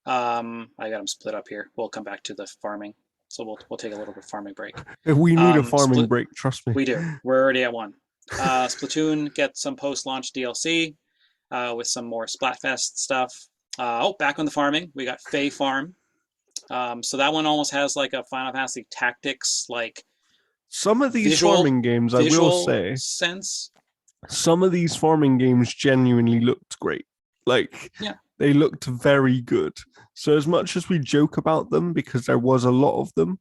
Speaker 1: I got them split up here. We'll come back to the farming. So we'll take a little bit of farming break.
Speaker 2: If we need a farming
Speaker 1: Split.
Speaker 2: break, trust me.
Speaker 1: We do. We're already at one. Splatoon gets some post-launch DLC with some more Splatfest stuff. Back on the farming, we got Fae Farm. So that one almost has like a Final Fantasy Tactics like
Speaker 2: Some of these
Speaker 1: visual
Speaker 2: farming games, I will
Speaker 1: visual
Speaker 2: say,
Speaker 1: sense.
Speaker 2: some of these farming games genuinely looked great. Like
Speaker 1: Yeah,
Speaker 2: they looked very good. So as much as we joke about them because there was a lot of them,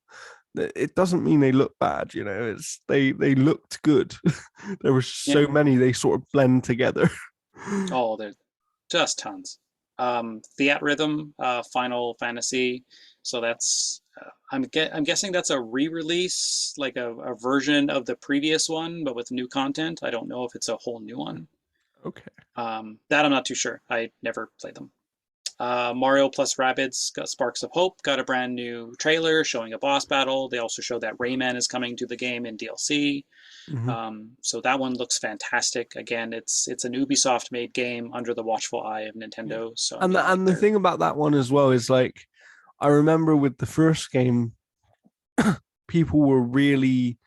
Speaker 2: it doesn't mean they look bad, you know. It's they looked good. There were
Speaker 1: yeah.
Speaker 2: so many they sort of blend together.
Speaker 1: Oh, there's just tons. Theatrhythm, Final Fantasy. So that's I'm guessing that's a re-release, like a version of the previous one, but with new content. I don't know if it's a whole new one.
Speaker 2: Okay.
Speaker 1: That I'm not too sure. I never played them. Mario plus Rabbids got Sparks of Hope, got a brand new trailer showing a boss battle. They also show that Rayman is coming to the game in DLC.
Speaker 2: Mm-hmm.
Speaker 1: So that one looks fantastic. Again, it's an Ubisoft made game under the watchful eye of
Speaker 2: Yeah.
Speaker 1: Nintendo. So I
Speaker 2: And
Speaker 1: mean, like
Speaker 2: the
Speaker 1: they're
Speaker 2: thing about that one as well is like I remember with the first game, people were really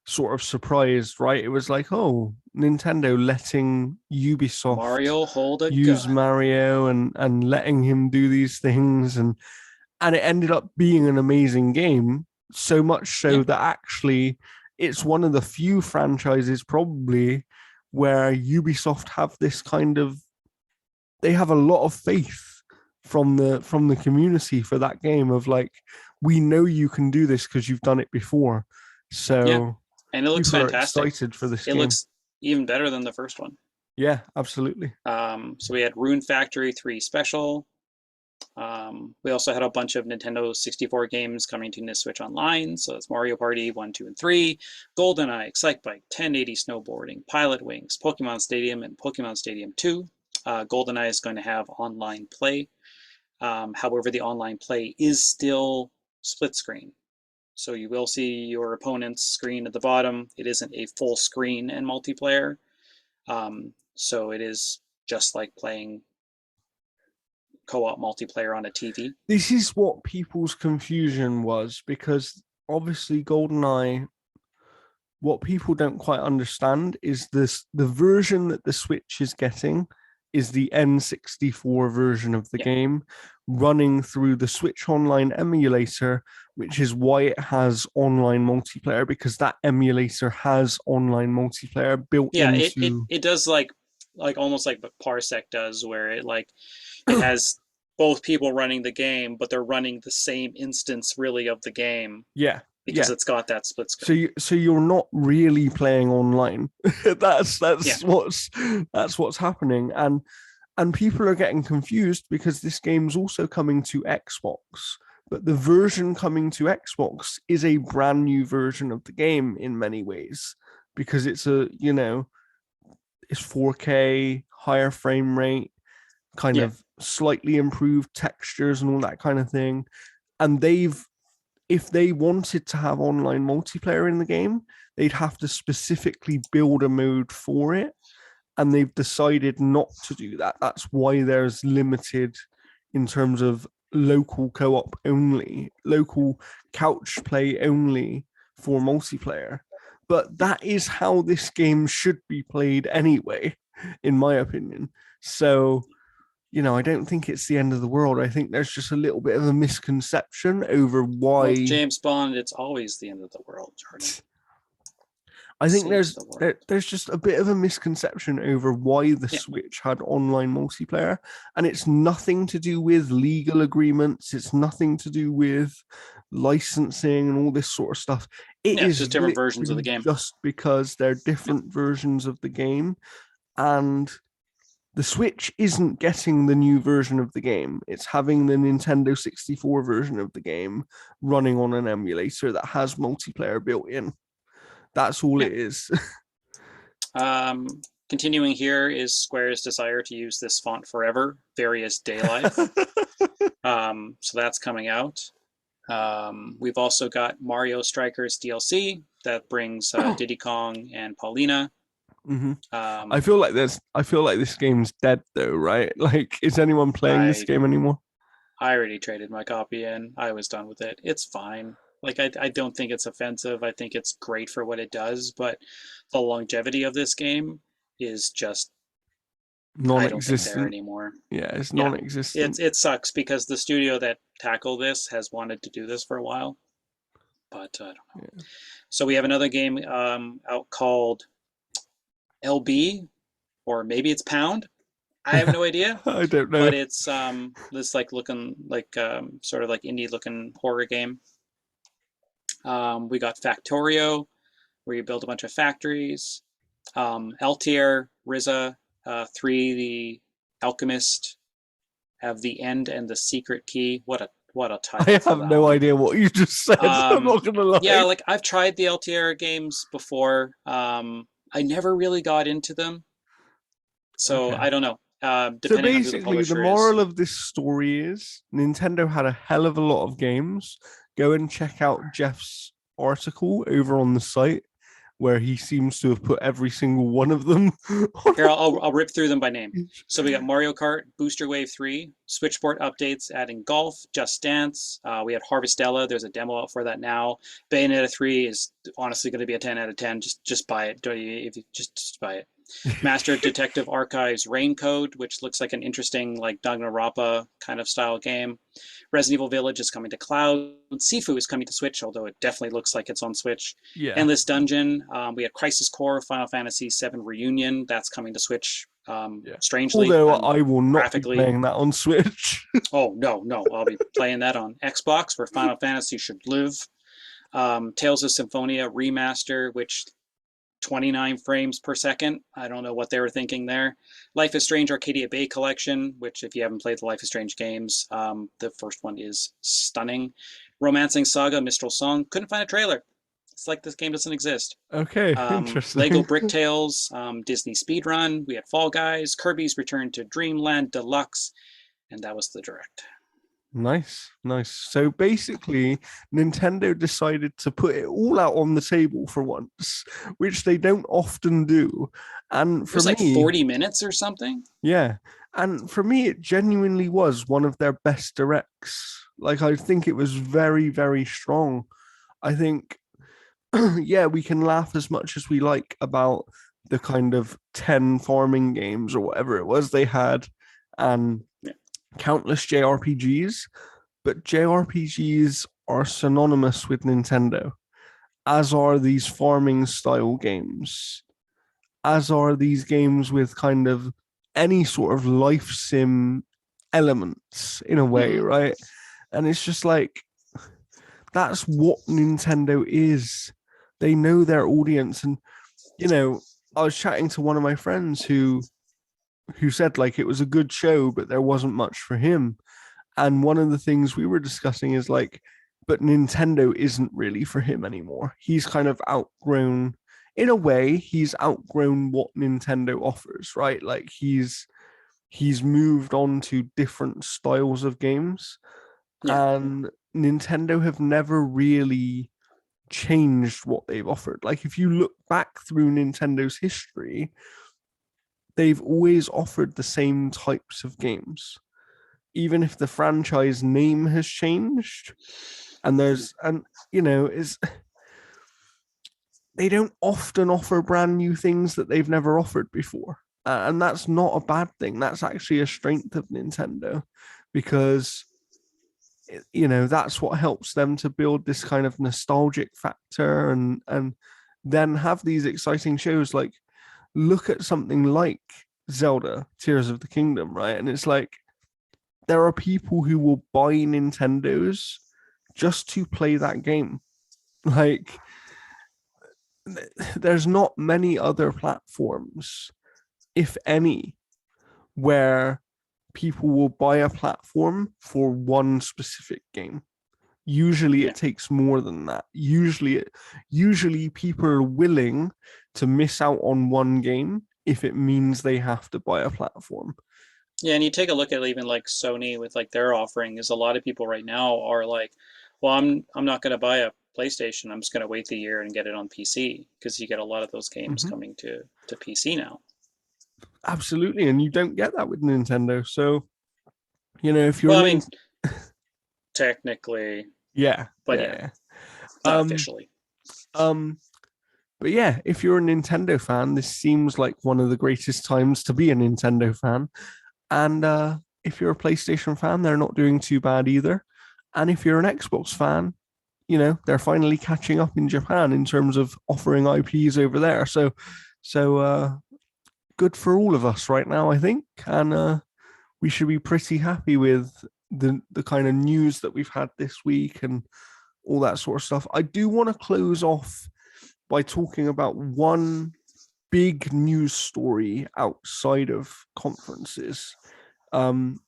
Speaker 2: sort of surprised, right? It was like, oh, Nintendo letting Ubisoft
Speaker 1: Mario hold a
Speaker 2: use
Speaker 1: gun.
Speaker 2: Mario and letting him do these things and it ended up being an amazing game, so much so
Speaker 1: Yeah,
Speaker 2: that actually it's one of the few franchises probably where Ubisoft have this kind of they have a lot of faith from the community for that game of like we know you can do this because you've done it before.
Speaker 1: yeah,
Speaker 2: So
Speaker 1: and it looks
Speaker 2: people are
Speaker 1: fantastic.
Speaker 2: excited for this
Speaker 1: It
Speaker 2: game.
Speaker 1: looks even better than the first one.
Speaker 2: Yeah, absolutely.
Speaker 1: So we had Rune Factory 3 Special. We also had a bunch of Nintendo 64 games coming to Nintendo Switch Online. So it's Mario Party 1, 2, and 3, GoldenEye, Excitebike, 1080 Snowboarding, Pilot Wings, Pokemon Stadium, and Pokemon Stadium 2. GoldenEye is going to have online play. However, the online play is still split screen. So you will see your opponent's screen at the bottom. It isn't a full screen in multiplayer. So it is just like playing co-op multiplayer on a TV.
Speaker 2: This is what people's confusion was because obviously GoldenEye, what people don't quite understand is this the version that the Switch is getting is the N64 version of the
Speaker 1: Yeah,
Speaker 2: game running through the Switch Online emulator, which is why it has online multiplayer because that emulator has online multiplayer built
Speaker 1: yeah.
Speaker 2: into.
Speaker 1: It does like almost like what Parsec does, where it has both people running the game, but they're running the same instance really of the game
Speaker 2: Yeah,
Speaker 1: because
Speaker 2: yeah.
Speaker 1: it's got that split
Speaker 2: So
Speaker 1: screen.
Speaker 2: you're not really playing online. that's
Speaker 1: Yeah,
Speaker 2: that's what's that's what's happening, and people are getting confused because this game's also coming to Xbox, but the version coming to Xbox is a brand new version of the game in many ways because it's a it's 4K, higher frame rate, kind
Speaker 1: yeah,
Speaker 2: of slightly improved textures and all that kind of thing, and they've if they wanted to have online multiplayer in the game, they'd have to specifically build a mode for it. And they've decided not to do that. That's why there's limited in terms of local co-op only, local couch play only for multiplayer. But
Speaker 1: Yeah.
Speaker 2: that is how this game should be played anyway, in my opinion. So, I don't think it's the end of the world. I think there's just a little bit of a misconception over
Speaker 1: Well, with
Speaker 2: why.
Speaker 1: James Bond, it's always the end of the world, Jordan.
Speaker 2: I think
Speaker 1: Saves
Speaker 2: there's
Speaker 1: the world.
Speaker 2: there's just a bit of a misconception over why the
Speaker 1: Yeah.
Speaker 2: Switch had online multiplayer, and it's nothing to do with legal agreements. It's nothing to do with licensing and all this sort of stuff. It
Speaker 1: Yeah, it's
Speaker 2: is
Speaker 1: just different versions of the
Speaker 2: literally
Speaker 1: game.
Speaker 2: just because they're
Speaker 1: Yeah.
Speaker 2: different versions of the game, and the Switch isn't getting the new version of the game. It's having the Nintendo 64 version of the game running on an emulator that has multiplayer built in. That's all
Speaker 1: Yeah.
Speaker 2: it is.
Speaker 1: Continuing here is Square's desire to use this font forever, Various Day Life. So that's coming out. We've also got Mario Strikers DLC that brings Diddy Kong and Paulina.
Speaker 2: Mm-hmm. I
Speaker 1: Um,
Speaker 2: feel like this game's dead though, right? Like, is anyone playing this
Speaker 1: I
Speaker 2: game anymore?
Speaker 1: I already traded my copy in. I was done with it. It's fine. Like I don't think it's offensive. I think it's great for what it does, but the longevity of this game is just I don't think there
Speaker 2: Non-existent.
Speaker 1: anymore.
Speaker 2: Yeah, it's
Speaker 1: Yeah.
Speaker 2: non-existent.
Speaker 1: It sucks because the studio that tackled this has wanted to do this for a while, but I don't know.
Speaker 2: Yeah.
Speaker 1: So we have another game out called LB, or maybe it's Pound. I have no idea,
Speaker 2: I don't know.
Speaker 1: but it's this like looking like sort of like indie looking horror game. We got Factorio, where you build a bunch of factories. Altier, Riza, 3, the Alchemist, have the end and the secret key. What a title
Speaker 2: I
Speaker 1: for
Speaker 2: have
Speaker 1: that
Speaker 2: no
Speaker 1: one.
Speaker 2: idea what you just said. I'm
Speaker 1: Um,
Speaker 2: not gonna
Speaker 1: yeah,
Speaker 2: lie.
Speaker 1: like I've tried the Altier games before. I never really got into them, so
Speaker 2: Okay.
Speaker 1: I don't know.
Speaker 2: So
Speaker 1: Depending on who the
Speaker 2: basically, the
Speaker 1: publisher is.
Speaker 2: moral of this story is Nintendo had a hell of a lot of games. Go and check out Jeff's article over on the site where he seems to have put every single one of them on
Speaker 1: Here, I'll rip through them by name. So we got Mario Kart, Booster Wave 3, Switchport updates, adding golf, Just Dance. We have Harvestella. There's a demo out for that now. Bayonetta 3 is honestly going to be a 10 out of 10. Just buy it. If you just buy it. Master Detective Archives Raincode, which looks like an interesting like Danganronpa kind of style game. Resident Evil Village is coming to cloud. Sifu is coming to Switch, although it definitely looks like it's on Switch.
Speaker 2: Yeah.
Speaker 1: Endless Dungeon. We have Crisis Core, Final Fantasy VII Reunion. That's coming to Switch.
Speaker 2: Yeah.
Speaker 1: Strangely,
Speaker 2: Although
Speaker 1: I'm
Speaker 2: I will not be
Speaker 1: graphically.
Speaker 2: playing that on Switch.
Speaker 1: Oh no! I'll be playing that on Xbox, where Final Fantasy should live. Tales of Symphonia remaster, which 29 frames per second. I don't know what they were thinking there. Life is Strange Arcadia Bay Collection, which if you haven't played the Life is Strange games, the first one is stunning. Romancing Saga Mistral Song. Couldn't find a trailer. It's like this game doesn't exist.
Speaker 2: Okay,
Speaker 1: Lego
Speaker 2: interesting.
Speaker 1: Brick Tales, Disney Speedrun. We had Fall Guys, Kirby's Return to Dreamland Deluxe, and that was the direct.
Speaker 2: Nice, nice. So basically, Nintendo decided to put it all out on the table for once, which they don't often do. And
Speaker 1: It
Speaker 2: for
Speaker 1: was like
Speaker 2: me,
Speaker 1: 40 minutes or something.
Speaker 2: yeah. And for me, it genuinely was one of their best directs. Like, I think it was very, very strong. I think, yeah, we can laugh as much as we like about the kind of 10 farming games or whatever it was they had and
Speaker 1: Yeah.
Speaker 2: countless JRPGs, but JRPGs are synonymous with Nintendo, as are these farming style games, as are these games with kind of any sort of life sim elements in a way,
Speaker 1: Mm-hmm.
Speaker 2: right? And it's just like, that's what Nintendo is. They know their audience. And, I was chatting to one of my friends who said like it was a good show, but there wasn't much for him. And one of the things we were discussing is like, but Nintendo isn't really for him anymore. He's kind of outgrown, in a way, he's outgrown what Nintendo offers, right? Like he's moved on to different styles of games.
Speaker 1: Yeah.
Speaker 2: and Nintendo have never really changed what they've offered. Like if you look back through Nintendo's history, they've always offered the same types of games, even if the franchise name has changed. And there's and is they don't often offer brand new things that they've never offered before. And that's not a bad thing. That's actually a strength of Nintendo because that's what helps them to build this kind of nostalgic factor and then have these exciting shows. Like look at something like Zelda Tears of the Kingdom, right? And it's like there are people who will buy Nintendos just to play that game. Like there's not many other platforms, if any, where people will buy a platform for one specific game. Usually
Speaker 1: Yeah.
Speaker 2: it takes more than that. Usually people are willing to miss out on one game if it means they have to buy a platform.
Speaker 1: Yeah, and you take a look at even like Sony with like their offering is a lot of people right now are like, well, I'm not going to buy a PlayStation. I'm just going to wait the year and get it on PC because you get a lot of those games
Speaker 2: Mhm.
Speaker 1: coming to PC now.
Speaker 2: Absolutely, and you don't get that with Nintendo. So, if you're
Speaker 1: Well, I
Speaker 2: an
Speaker 1: mean, technically,
Speaker 2: yeah,
Speaker 1: but
Speaker 2: yeah,
Speaker 1: yeah,
Speaker 2: yeah.
Speaker 1: not
Speaker 2: Um,
Speaker 1: officially.
Speaker 2: um, but yeah, if you're a Nintendo fan, this seems like one of the greatest times to be a Nintendo fan. And if you're a PlayStation fan, they're not doing too bad either. And if you're an Xbox fan, they're finally catching up in Japan in terms of offering IPs over there. So good for all of us right now, I think. And we should be pretty happy with the kind of news that we've had this week and all that sort of stuff. I do want to close off by talking about one big news story outside of conferences. Um,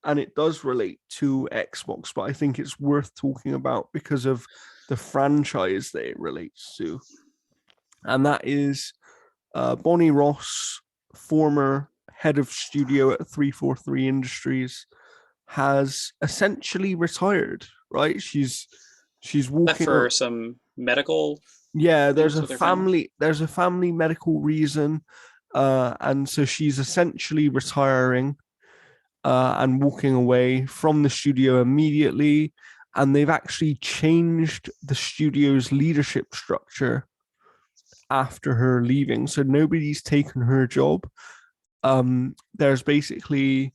Speaker 2: and it does relate to Xbox, but I think it's worth talking about because of the franchise that it relates to. And that is Bonnie Ross, former head of studio at 343 Industries, has essentially retired, right? She's
Speaker 1: That
Speaker 2: walking
Speaker 1: for
Speaker 2: up.
Speaker 1: some medical
Speaker 2: Yeah,
Speaker 1: things with her family.
Speaker 2: there's a family medical reason. And so she's essentially retiring and walking away from the studio immediately. And they've actually changed the studio's leadership structure after her leaving. So nobody's taken her job. There's basically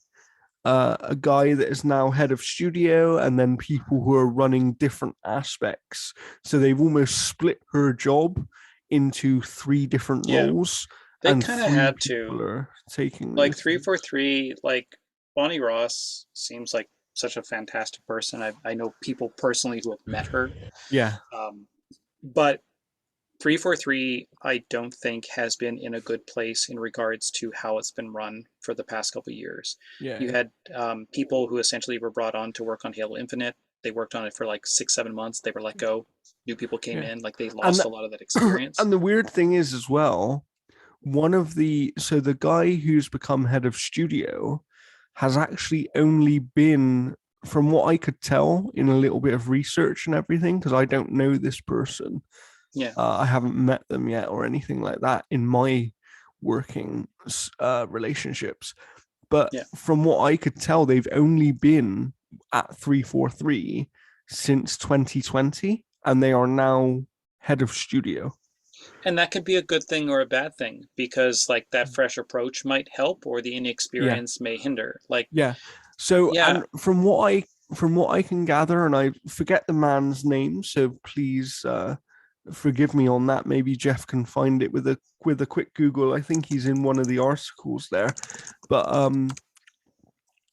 Speaker 2: a guy that is now head of studio, and then people who are running different aspects. So they've almost split her job into three different
Speaker 1: Yeah,
Speaker 2: roles,
Speaker 1: they
Speaker 2: and
Speaker 1: kind of
Speaker 2: three
Speaker 1: had
Speaker 2: people
Speaker 1: to
Speaker 2: are taking
Speaker 1: like
Speaker 2: those things.
Speaker 1: 343. Like Bonnie Ross seems like such a fantastic person. I know people personally who have met her,
Speaker 2: Yeah,
Speaker 1: but 343 I don't think has been in a good place in regards to how it's been run for the past couple of years.
Speaker 2: yeah,
Speaker 1: You
Speaker 2: yeah,
Speaker 1: had people who essentially were brought on to work on Halo Infinite. They worked on it for like 6 7 months. They were let go. New people came
Speaker 2: yeah.
Speaker 1: in. Like they
Speaker 2: And
Speaker 1: lost a lot of that experience.
Speaker 2: and the weird thing is as well, the guy who's become head of studio has actually only been, from what I could tell in a little bit of research and everything, because I don't know this person.
Speaker 1: Yeah,
Speaker 2: I haven't met them yet or anything like that in my working relationships. But
Speaker 1: yeah.
Speaker 2: from what I could tell, they've only been at 343 since 2020, and they are now head of studio.
Speaker 1: And that could be a good thing or a bad thing because like that fresh approach might help or the
Speaker 2: Yeah,
Speaker 1: inexperience may hinder. Like,
Speaker 2: yeah. So,
Speaker 1: yeah,
Speaker 2: and from what I can gather, and I forget the man's name, so please forgive me on that. Maybe Jeff can find it with a quick Google. I think he's in one of the articles there, but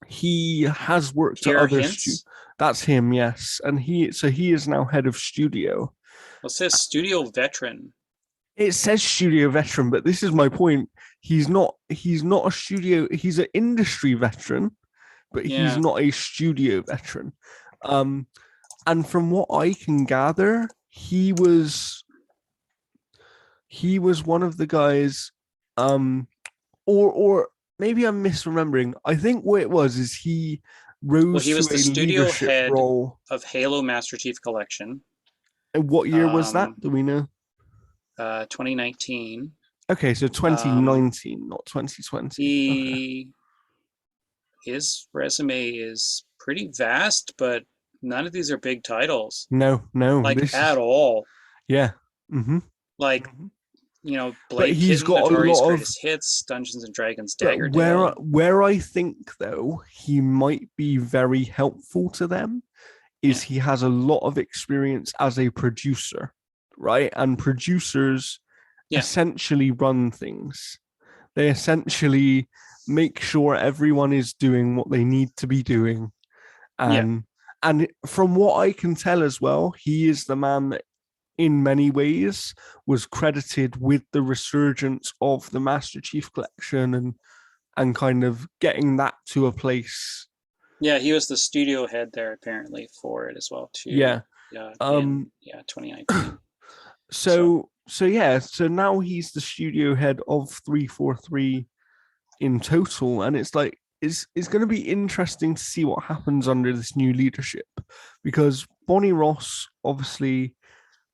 Speaker 2: he has worked at
Speaker 1: Pierre
Speaker 2: other
Speaker 1: Hints.
Speaker 2: That's him, yes, and he is now head of studio.
Speaker 1: What's this studio veteran?
Speaker 2: It says studio veteran, but this is my point. He's not a studio. He's an industry veteran, but he's
Speaker 1: Yeah,
Speaker 2: not a studio veteran. Um, and from what I can gather, he was one of the guys, or maybe I'm misremembering. I think what it was is he
Speaker 1: Well,
Speaker 2: rose
Speaker 1: he
Speaker 2: to
Speaker 1: was
Speaker 2: a
Speaker 1: the studio
Speaker 2: leadership
Speaker 1: head
Speaker 2: role.
Speaker 1: of Halo Master Chief Collection,
Speaker 2: And what year was that?
Speaker 1: um,
Speaker 2: Do we know?
Speaker 1: 2019.
Speaker 2: Okay, so
Speaker 1: Um,
Speaker 2: 2019, not 2020. Okay.
Speaker 1: he his resume is pretty vast, but none of these are big titles,
Speaker 2: No, no,
Speaker 1: like
Speaker 2: this
Speaker 1: at
Speaker 2: is
Speaker 1: all.
Speaker 2: yeah. Mm-hmm.
Speaker 1: Like,
Speaker 2: Hmm. But
Speaker 1: Blade
Speaker 2: he's
Speaker 1: Kitten,
Speaker 2: got a
Speaker 1: Atari's
Speaker 2: lot of.
Speaker 1: Greatest Hits, Dungeons and Dragons,
Speaker 2: But where
Speaker 1: Daggerdale.
Speaker 2: where I think though he might be very helpful to them
Speaker 1: Yeah,
Speaker 2: is he has a lot of experience as a producer, right? And producers
Speaker 1: yeah,
Speaker 2: essentially run things. They essentially make sure everyone is doing what they need to be doing.
Speaker 1: yeah,
Speaker 2: And from what I can tell as well, he is the man that in many ways was credited with the resurgence of the Master Chief collection and kind of getting that to a place.
Speaker 1: yeah. He was the studio head there apparently for it as well too.
Speaker 2: Yeah.
Speaker 1: In
Speaker 2: Um
Speaker 1: 2019. So
Speaker 2: so yeah, so now he's the studio head of 343 in total, and it's like it's going to be interesting to see what happens under this new leadership, because Bonnie Ross obviously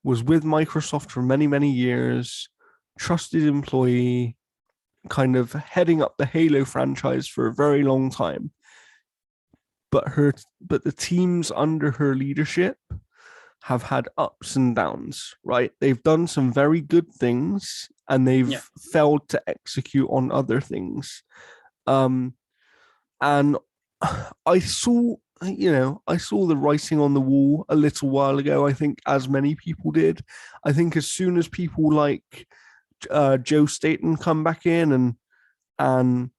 Speaker 2: was with Microsoft for many years, trusted employee, kind of heading up the Halo franchise for a very long time. But the teams under her leadership have had ups and downs, right? They've done some very good things and they've
Speaker 1: yeah,
Speaker 2: failed to execute on other things. Um, and I saw the writing on the wall a little while ago. I think, as many people did. I think as soon as people like Joe Staten come back in and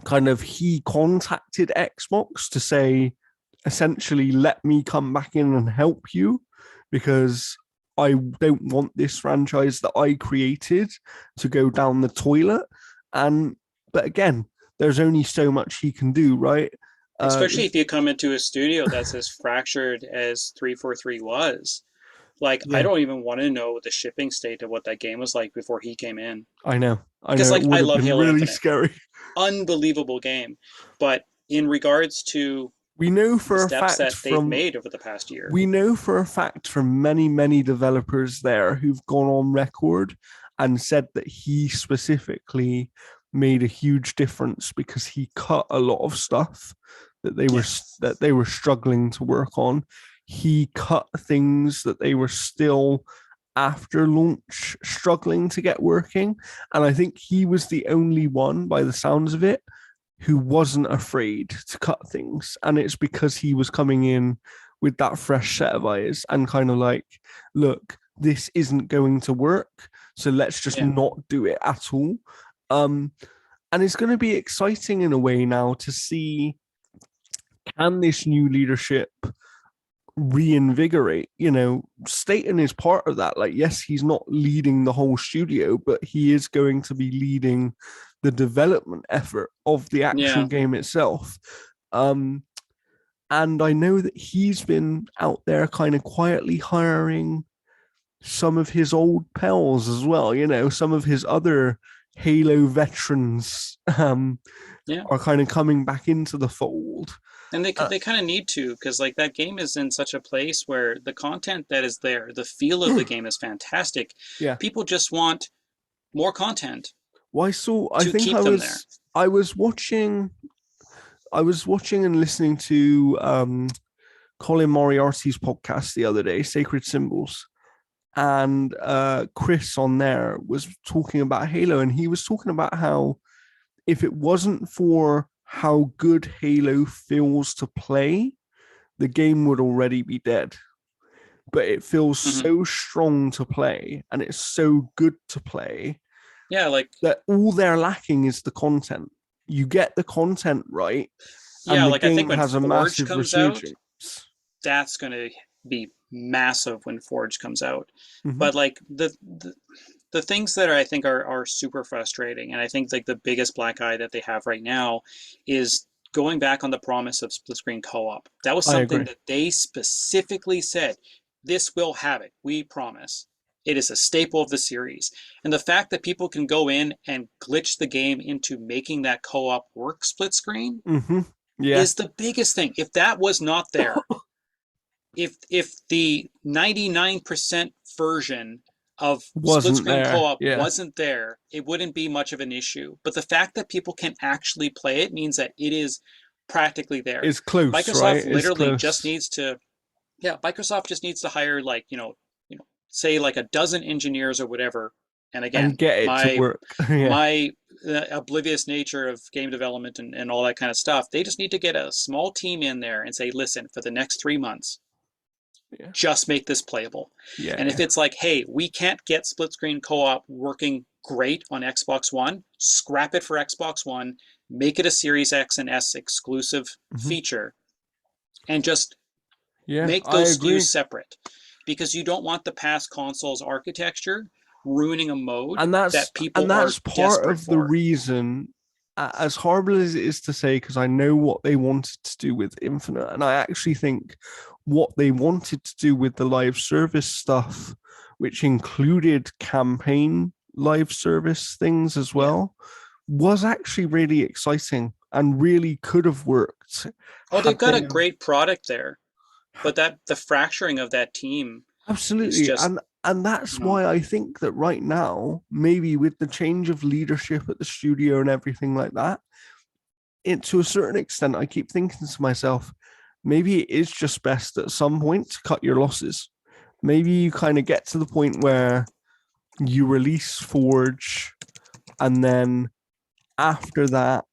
Speaker 2: kind of he contacted Xbox to say, essentially, let me come back in and help you because I don't want this franchise that I created to go down the toilet. And but again, there's only so much he can do, right? Uh,
Speaker 1: especially if you come into a studio that's as fractured as 343 was. Like, I
Speaker 2: yeah,
Speaker 1: don't even want to know the shipping state of what that game was like before he came in.
Speaker 2: I
Speaker 1: Because,
Speaker 2: know. It
Speaker 1: like,
Speaker 2: would
Speaker 1: I
Speaker 2: have
Speaker 1: love
Speaker 2: been
Speaker 1: Halo
Speaker 2: really
Speaker 1: Infinite.
Speaker 2: scary.
Speaker 1: Unbelievable game. But in regards to
Speaker 2: We know
Speaker 1: the
Speaker 2: for a
Speaker 1: steps
Speaker 2: fact
Speaker 1: that they've
Speaker 2: from
Speaker 1: made over the past year.
Speaker 2: we know for a fact from many developers there who've gone on record and said that he specifically made a huge difference because he cut a lot of stuff that they were
Speaker 1: Yeah.
Speaker 2: that they were struggling to work on. He cut things that they were still after launch struggling to get working, and I think he was the only one by the sounds of it who wasn't afraid to cut things. And it's because he was coming in with that fresh set of eyes and kind of like, look, this isn't going to work. So let's just
Speaker 1: Yeah.
Speaker 2: not do it at all. Um, and it's going to be exciting in a way now to see, can this new leadership reinvigorate? Staten is part of that. Like, yes, he's not leading the whole studio, but he is going to be leading the development effort of the actual
Speaker 1: Yeah.
Speaker 2: game itself. um and I know that he's been out there kind of quietly hiring some of his old pals as well. Some of his other Halo veterans
Speaker 1: Yeah.
Speaker 2: are kind of coming back into the fold.
Speaker 1: And
Speaker 2: uh,
Speaker 1: they kind of need to, because like that game is in such a place where the content that is there, the feel of the game is fantastic.
Speaker 2: yeah.
Speaker 1: People just want more content
Speaker 2: Why so I
Speaker 1: to
Speaker 2: think
Speaker 1: keep them there.
Speaker 2: I was watching and listening to Colin Moriarty's podcast the other day, Sacred Symbols, and Chris on there was talking about Halo, and he was talking about how if it wasn't for how good Halo feels to play, the game would already be dead. But it feels
Speaker 1: Mm-hmm.
Speaker 2: so strong to play, and it's so good to play
Speaker 1: Yeah, like
Speaker 2: that all they're lacking is the content. You get the content right, and the
Speaker 1: I think
Speaker 2: game
Speaker 1: when
Speaker 2: has a
Speaker 1: Forge
Speaker 2: massive
Speaker 1: comes out,
Speaker 2: resurgence.
Speaker 1: that's going to be massive when Forge comes out.
Speaker 2: Mm-hmm.
Speaker 1: But like the things that I think are super frustrating, and I think like the biggest black eye that they have right now is going back on the promise of split screen co-op. That was
Speaker 2: I
Speaker 1: something
Speaker 2: agree.
Speaker 1: that they specifically said, this will have it, we promise. It is a staple of the series. And the fact that people can go in and glitch the game into making that co-op work split screen
Speaker 2: Mm-hmm. Yeah,
Speaker 1: is the biggest thing. If that was not there, if the 99% version of split
Speaker 2: wasn't
Speaker 1: screen
Speaker 2: there.
Speaker 1: co-op
Speaker 2: Yeah,
Speaker 1: wasn't there, it wouldn't be much of an issue. But the fact that people can actually play it means that it is practically there.
Speaker 2: it's close, right?
Speaker 1: Microsoft
Speaker 2: It's
Speaker 1: literally just
Speaker 2: close.
Speaker 1: needs to, yeah, Microsoft just needs to hire like, say like a dozen engineers or whatever. And
Speaker 2: And
Speaker 1: again,
Speaker 2: get it to
Speaker 1: my
Speaker 2: work. Yeah,
Speaker 1: my oblivious nature of game development and all that kind of stuff, they just need to get a small team in there and say, listen, for the next 3 months,
Speaker 2: yeah,
Speaker 1: just make this playable.
Speaker 2: yeah,
Speaker 1: And if
Speaker 2: yeah.
Speaker 1: it's like, hey, we can't get split screen co-op working great on Xbox One, scrap it for Xbox One, make it a Series X and S exclusive
Speaker 2: Hmm.
Speaker 1: feature, and just
Speaker 2: Yeah,
Speaker 1: make
Speaker 2: I
Speaker 1: those SKUs
Speaker 2: agree.
Speaker 1: separate, because you don't want the past console's architecture ruining a mode
Speaker 2: and that's
Speaker 1: that people
Speaker 2: and
Speaker 1: are
Speaker 2: that's part
Speaker 1: desperate
Speaker 2: of the
Speaker 1: for.
Speaker 2: reason, as horrible as it is to say, because I know what they wanted to do with Infinite, and I actually think what they wanted to do with the live service stuff, which included campaign live service things as
Speaker 1: Yeah.
Speaker 2: well, was actually really exciting and really could have worked
Speaker 1: Oh, they've
Speaker 2: had
Speaker 1: got
Speaker 2: they
Speaker 1: a great product there, but that the fracturing of that team is
Speaker 2: absolutely.
Speaker 1: just,
Speaker 2: And that's why I think that right now, maybe with the change of leadership at the studio and everything like that, it to a certain extent, I keep thinking to myself, maybe it is just best at some point to cut your losses. Maybe you kind of get to the point where you release Forge, and then after that,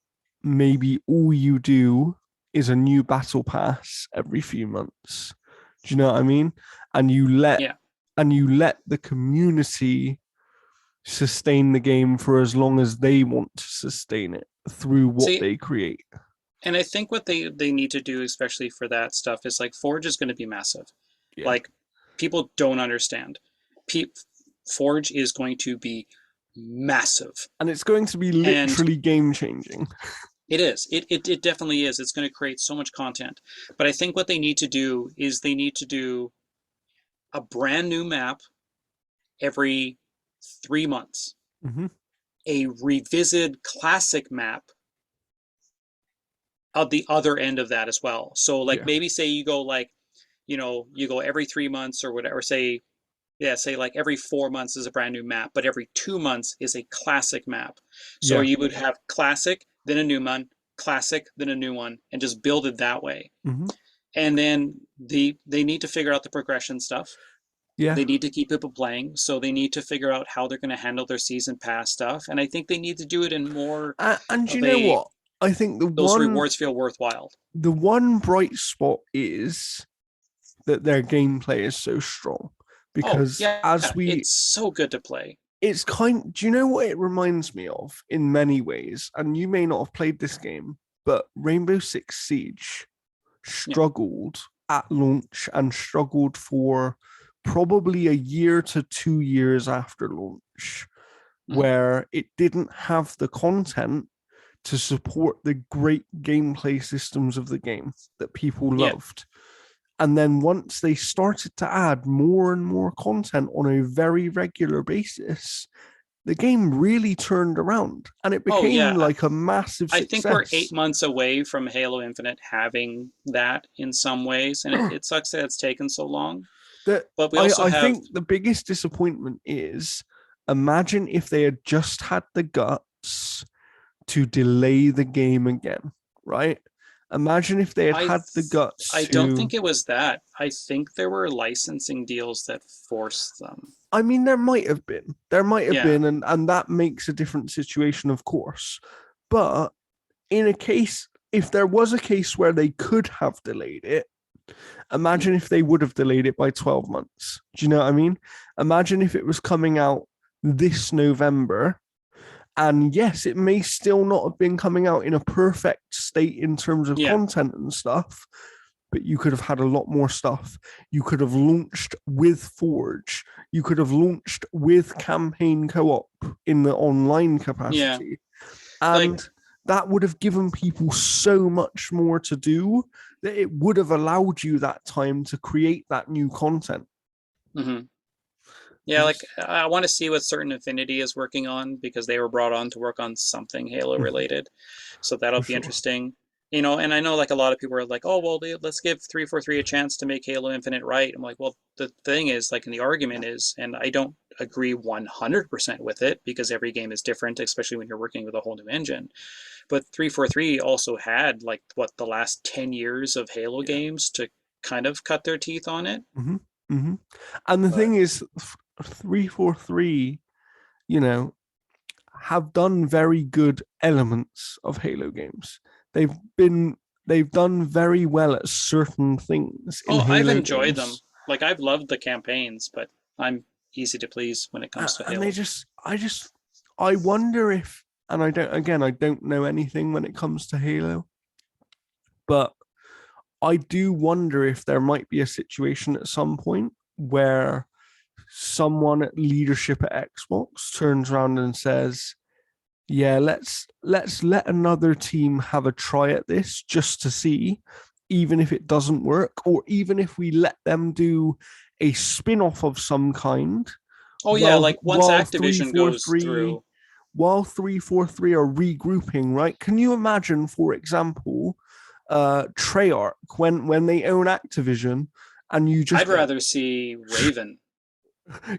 Speaker 2: maybe all you do is a new battle pass every few months. Do you know what I mean? And you let
Speaker 1: yeah.
Speaker 2: the community sustain the game for as long as they want to sustain it through what
Speaker 1: See,
Speaker 2: they create.
Speaker 1: and I think what they need to do, especially for that stuff, is like Forge is going to be massive.
Speaker 2: Yeah.
Speaker 1: Like people don't understand. Forge is going to be massive,
Speaker 2: And it's going to be
Speaker 1: and
Speaker 2: literally game changing.
Speaker 1: it is. It definitely is. It's going to create so much content. But I think what they need to do is they need to do a brand new map every 3 months,
Speaker 2: Mm-hmm.
Speaker 1: a revisited classic map at the other end of that as well. So like
Speaker 2: Yeah.
Speaker 1: maybe say you go like, you go every 3 months or whatever, say, yeah, say like every 4 months is a brand new map, but every 2 months is a classic map. So
Speaker 2: Yeah.
Speaker 1: you would have classic, then a new one, classic, then a new one, and just build it that way.
Speaker 2: Mm-hmm.
Speaker 1: And then they need to figure out the progression stuff.
Speaker 2: Yeah.
Speaker 1: They need to keep people playing, so they need to figure out how they're going to handle their season pass stuff. And I think they need to do it in more
Speaker 2: And you
Speaker 1: of
Speaker 2: know
Speaker 1: a
Speaker 2: what? I think
Speaker 1: those rewards feel worthwhile.
Speaker 2: the one bright spot is that their gameplay is so strong.
Speaker 1: Oh
Speaker 2: Because
Speaker 1: yeah,
Speaker 2: as we
Speaker 1: it's so good to play.
Speaker 2: it's kind do you know what it reminds me of in many ways? And you may not have played this game, but Rainbow Six Siege
Speaker 1: Yeah.
Speaker 2: struggled at launch and struggled for probably a year to 2 years after launch,
Speaker 1: Mm-hmm.
Speaker 2: where it didn't have the content to support the great gameplay systems of the game that people
Speaker 1: Yeah.
Speaker 2: loved. And then once they started to add more and more content on a very regular basis, the game really turned around and it
Speaker 1: Oh
Speaker 2: became
Speaker 1: yeah.
Speaker 2: like a massive
Speaker 1: I think we're eight
Speaker 2: success.
Speaker 1: months away from Halo Infinite having that in some ways, and it sucks that it's taken so long.
Speaker 2: that
Speaker 1: But we
Speaker 2: I,
Speaker 1: also
Speaker 2: I
Speaker 1: have,
Speaker 2: think the biggest disappointment is, imagine if they had just had the guts to delay the game again, right? Imagine if they had
Speaker 1: I
Speaker 2: had the guts
Speaker 1: I don't
Speaker 2: to.
Speaker 1: think it was that. I think there were licensing deals that forced them.
Speaker 2: I mean, there might have
Speaker 1: Yeah.
Speaker 2: been, and that makes a different situation, of course. But in a case, if there was a case where they could have delayed it, imagine if they would have delayed it by 12 months. Do you know what I mean? Imagine if it was coming out this November. And yes, it may still not have been coming out in a perfect state in terms of
Speaker 1: Yeah.
Speaker 2: content and stuff, but you could have had a lot more stuff. You could have launched with Forge. You could have launched with campaign co op in the online
Speaker 1: Yeah.
Speaker 2: capacity.
Speaker 1: Like,
Speaker 2: And that would have given people so much more to do that it would have allowed you that time to create that new content.
Speaker 1: mhm. Yeah,
Speaker 2: You
Speaker 1: like
Speaker 2: just,
Speaker 1: I want to see what Certain Affinity is working on because they were brought on to work on something Halo
Speaker 2: Mhm,
Speaker 1: related. So that'll
Speaker 2: for
Speaker 1: be
Speaker 2: sure.
Speaker 1: interesting. And I know like a lot of people are like, oh well, let's give 343 a chance to make Halo Infinite right. I'm like, well, the thing is, like, and the argument is, and I don't agree 100% with it because every game is different, especially when you're working with a whole new engine. But 343 also had like what the last 10 years of Halo
Speaker 2: Yeah.
Speaker 1: games to kind of cut their teeth on it.
Speaker 2: Hmm. Hmm. And the
Speaker 1: But
Speaker 2: thing is, 343, you know, have done very good elements of Halo games. They've been they've done very well at certain things in
Speaker 1: oh, I've
Speaker 2: Halo
Speaker 1: enjoyed them.
Speaker 2: games.
Speaker 1: Like I've loved the campaigns, but I'm easy to please when it comes to
Speaker 2: And they
Speaker 1: Halo.
Speaker 2: just I wonder if, and I don't know anything when it comes to Halo, but I do wonder if there might be a situation at some point where someone at leadership at Xbox turns around and says, yeah, let's let another team have a try at this just to see, even if it doesn't work, or even if we let them do a spin-off of some kind,
Speaker 1: Oh yeah,
Speaker 2: while
Speaker 1: like once
Speaker 2: while
Speaker 1: Activision goes
Speaker 2: 343
Speaker 1: through.
Speaker 2: while 343 are regrouping, right? Can you imagine, for example, Treyarch when they own Activision and you
Speaker 1: I'd
Speaker 2: just go,
Speaker 1: rather see Raven.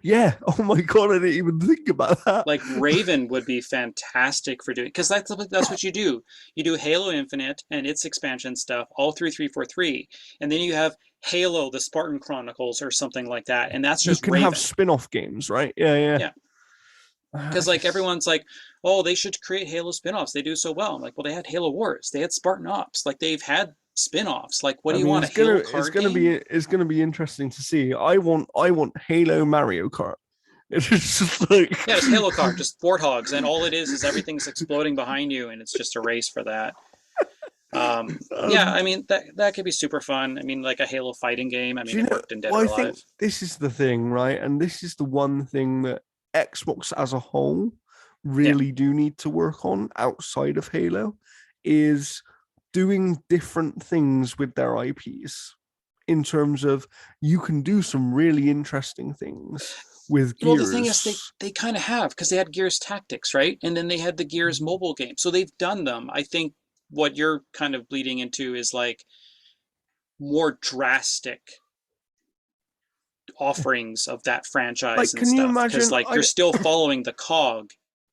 Speaker 2: yeah, oh my god, I didn't even think about that.
Speaker 1: Like Raven would be fantastic for doing, because that's what you do. You do Halo Infinite and its expansion stuff all through 343, and then you have Halo: The Spartan Chronicles or something like that, and that's
Speaker 2: You
Speaker 1: just
Speaker 2: can have
Speaker 1: Raven.
Speaker 2: spin-off games, right? Yeah, yeah.
Speaker 1: Yeah,
Speaker 2: I
Speaker 1: because like
Speaker 2: just
Speaker 1: everyone's like, oh, they should create Halo spin-offs. They do so well. I'm like, well, they had Halo Wars, they had Spartan Ops, like they've had spin-offs. Like, what
Speaker 2: I
Speaker 1: do you
Speaker 2: mean,
Speaker 1: want? A Halo card game?
Speaker 2: it's gonna be interesting to see. I want Halo Mario Kart. It's just like
Speaker 1: Yeah, just Halo card, just warthogs, and all it is everything's exploding behind you, and it's just a race for that. Yeah,
Speaker 2: um,
Speaker 1: I mean that could be super fun. I mean, like a Halo fighting game. I
Speaker 2: do
Speaker 1: mean,
Speaker 2: you
Speaker 1: it
Speaker 2: know?
Speaker 1: worked in Dead
Speaker 2: Well,
Speaker 1: or
Speaker 2: I think
Speaker 1: Alive.
Speaker 2: this is the thing, right? And this is the one thing that Xbox as a whole
Speaker 1: Yeah.
Speaker 2: really do need to work on outside of Halo is doing different things with their IPs in terms of you can do some really interesting things with
Speaker 1: Well, the thing is, they
Speaker 2: Gears.
Speaker 1: they kind of have because they had Gears Tactics, right? And then they had the Gears mobile game, so they've done them. I think what you're kind of bleeding into is like more drastic offerings of that franchise
Speaker 2: Like,
Speaker 1: and
Speaker 2: can you
Speaker 1: stuff because
Speaker 2: imagine?
Speaker 1: like you're still following the cog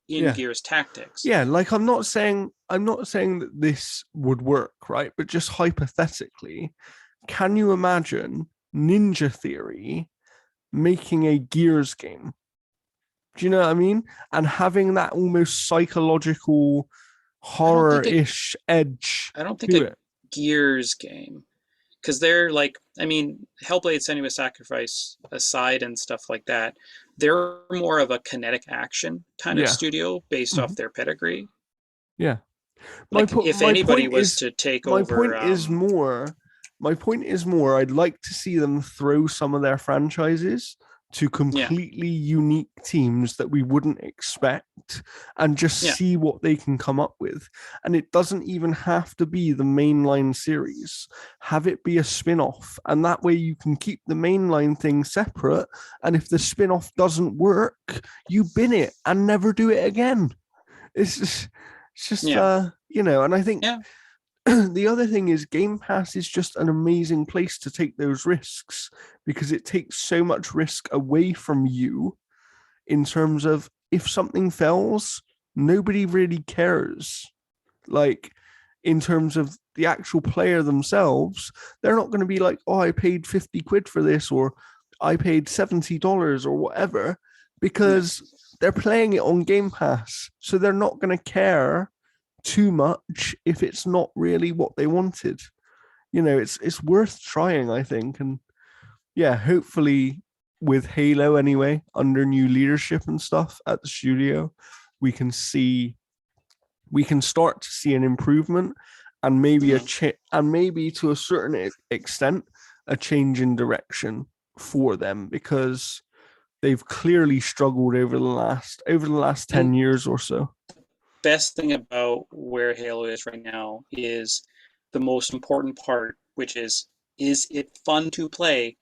Speaker 1: in
Speaker 2: Yeah,
Speaker 1: Gears Tactics.
Speaker 2: yeah. Like, I'm not saying that this would work, right? But just hypothetically, can you imagine Ninja Theory making a Gears game? Do you know what I mean? And having that almost psychological
Speaker 1: I don't think a
Speaker 2: horror-ish edge
Speaker 1: I don't think
Speaker 2: to
Speaker 1: a
Speaker 2: it.
Speaker 1: Gears game because they're like, I mean, Hellblade: Senua's Sacrifice aside and stuff like that, they're more of a kinetic action kind of
Speaker 2: Yeah.
Speaker 1: studio based
Speaker 2: Mhm.
Speaker 1: off their pedigree.
Speaker 2: Yeah.
Speaker 1: Like, if
Speaker 2: My
Speaker 1: anybody
Speaker 2: point
Speaker 1: was
Speaker 2: is
Speaker 1: to take
Speaker 2: my
Speaker 1: over,
Speaker 2: point is more my point is more I'd like to see them throw some of their franchises to
Speaker 1: yeah,
Speaker 2: completely unique teams that we wouldn't expect and just
Speaker 1: yeah,
Speaker 2: see what they can come up with. And it doesn't even have to be the mainline series. Have it be a spin-off. And that way you can keep the mainline thing separate. And if the spin-off doesn't work, you bin it and never do it again. It's just
Speaker 1: yeah,
Speaker 2: and I think
Speaker 1: yeah.
Speaker 2: the other thing is Game Pass is just an amazing place to take those risks because it takes so much risk away from you in terms of if something fails, nobody really cares. Like in terms of the actual player themselves, they're not going to be like, oh, I paid 50 quid for this or I paid $70 or whatever
Speaker 1: Yeah.
Speaker 2: because they're playing it on Game Pass. So they're not going to care too much if it's not really what they wanted. It's worth trying, I think. And yeah, hopefully with Halo anyway, under new leadership and stuff at the studio, we can see we can start to see an improvement and maybe
Speaker 1: Mm.
Speaker 2: and maybe to a certain extent a change in direction for them because they've clearly struggled over the last 10
Speaker 1: And
Speaker 2: years or so.
Speaker 1: best thing about where Halo is right now is the most important part, which is it fun to play?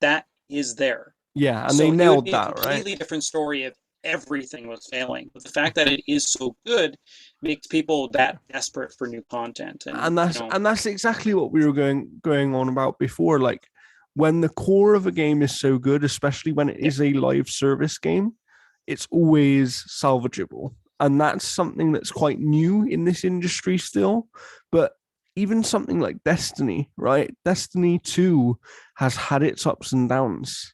Speaker 1: That is there.
Speaker 2: Yeah, and they
Speaker 1: So it would
Speaker 2: nailed
Speaker 1: be a
Speaker 2: that, right?
Speaker 1: completely different story if everything was failing. But the fact that it is so good makes people that desperate for new content. And
Speaker 2: and that's exactly what we were going on about before. Like when the core of a game is so good, especially when it
Speaker 1: yeah,
Speaker 2: is a live service game, it's always salvageable. And that's something that's quite new in this industry still. But even something like Destiny, right? Destiny 2 has had its ups and downs.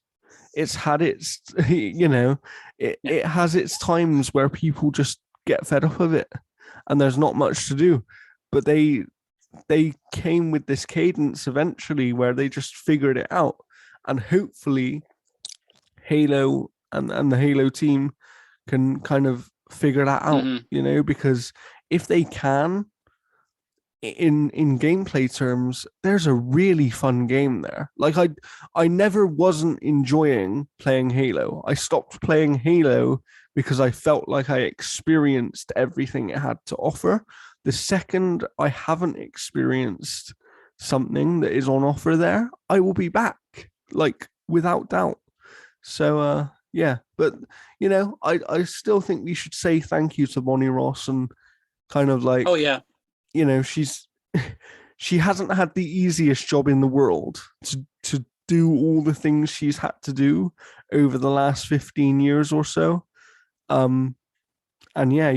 Speaker 2: It's had its,
Speaker 1: yeah,
Speaker 2: it has its times where people just get fed up of it and there's not much to do. But they came with this cadence eventually where they just figured it out. And hopefully Halo and the Halo team can kind of figure that out,
Speaker 1: mm-hmm.
Speaker 2: because if they can, in gameplay terms, there's a really fun game there. Like I never wasn't enjoying playing Halo. I stopped playing Halo because I felt like I experienced everything it had to offer. The second I haven't experienced something that is on offer there, I will be back, like without doubt. So yeah, but I still think we should say thank you to Bonnie Ross and kind of
Speaker 1: Oh
Speaker 2: like,
Speaker 1: yeah.
Speaker 2: she's she hasn't had the easiest job in the world to do all the things she's had to do over the last 15 years or so. Um and yeah,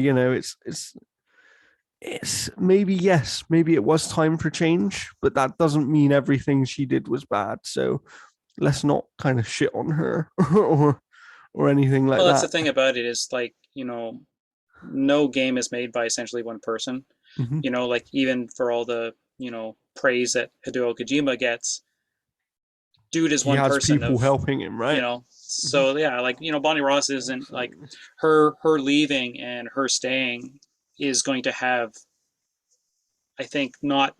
Speaker 2: it's maybe, yes, maybe it was time for change, but that doesn't mean everything she did was bad. So let's not kind of shit on her or anything like
Speaker 1: Well, that's the
Speaker 2: that.
Speaker 1: thing about it is like, no game is made by essentially one person.
Speaker 2: Mm-hmm.
Speaker 1: Like even for all the, praise that Hideo Kojima gets, dude is
Speaker 2: He
Speaker 1: one
Speaker 2: has
Speaker 1: person
Speaker 2: people
Speaker 1: of,
Speaker 2: helping him, right? Mm-hmm.
Speaker 1: so yeah, like, Bonnie Ross isn't like her leaving and her staying is going to have, I think, not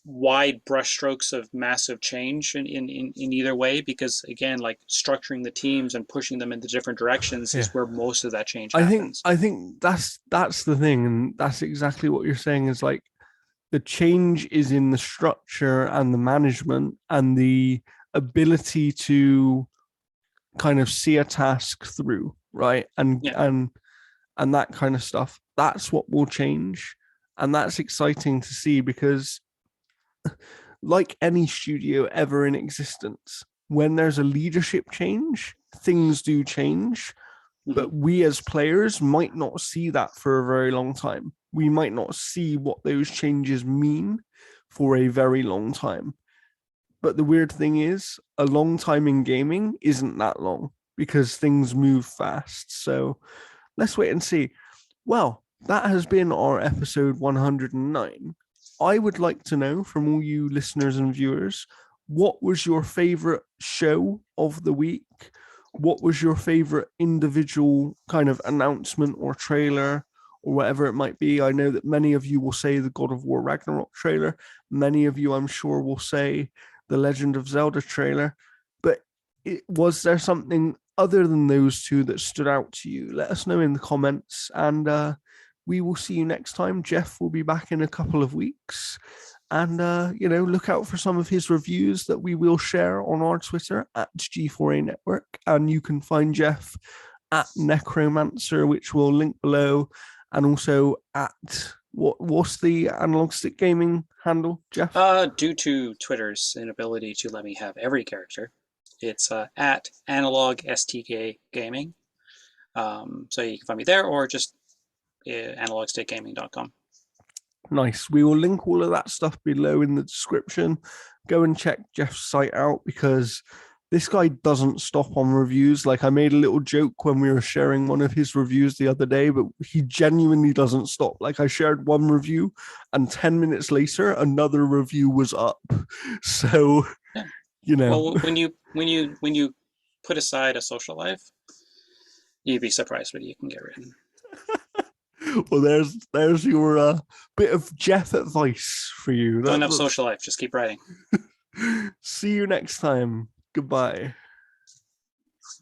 Speaker 1: wide brushstrokes of massive change in either way, because again, like structuring the teams and pushing them into different directions
Speaker 2: Yeah.
Speaker 1: is where most of that change
Speaker 2: I think
Speaker 1: happens.
Speaker 2: I think that's the thing, and that's exactly what you're saying. Is like the change is in the structure and the management and the ability to kind of see a task through, right? And
Speaker 1: Yeah.
Speaker 2: and and that kind of stuff. That's what will change, and that's exciting to see because, like any studio ever in existence, when there's a leadership change, things do change,
Speaker 1: Mm-hmm.
Speaker 2: but we as players might not see that for a very long time. We might not see what those changes mean for a very long time. But the weird thing is, a long time in gaming isn't that long because things move fast. So let's wait and see. Well, that has been our episode 109. I would like to know from all you listeners and viewers, what was your favorite show of the week? What was your favorite individual kind of announcement or trailer or whatever it might be? I know that many of you will say the God of War Ragnarok trailer. Many of you, I'm sure, will say the Legend of Zelda trailer. But was there something other than those two that stood out to you? Let us know in the comments, and we will see you next time. Jeff will be back in a couple of weeks, and look out for some of his reviews that we will share on our Twitter at G4A Network, and you can find Jeff at Necromancer, which we'll link below, and also at what's the Analog Stick Gaming handle, Jeff?
Speaker 1: Due to Twitter's inability to let me have every character, it's at analog stk gaming. So you can find me there, or just analogstickgaming.com.
Speaker 2: Nice. We will link all of that stuff below in the description. Go and check Jeff's site out because this guy doesn't stop on reviews. Like, I made a little joke when we were sharing one of his reviews the other day, but he genuinely doesn't stop. Like, I shared one review and 10 minutes later, another review was up. So,
Speaker 1: Yeah.
Speaker 2: you know.
Speaker 1: Well, when you put aside a social life, you'd be surprised what you can get written.
Speaker 2: Well, there's your bit of Jeff advice for you.
Speaker 1: Don't have social life, just keep writing.
Speaker 2: See you next time. Goodbye.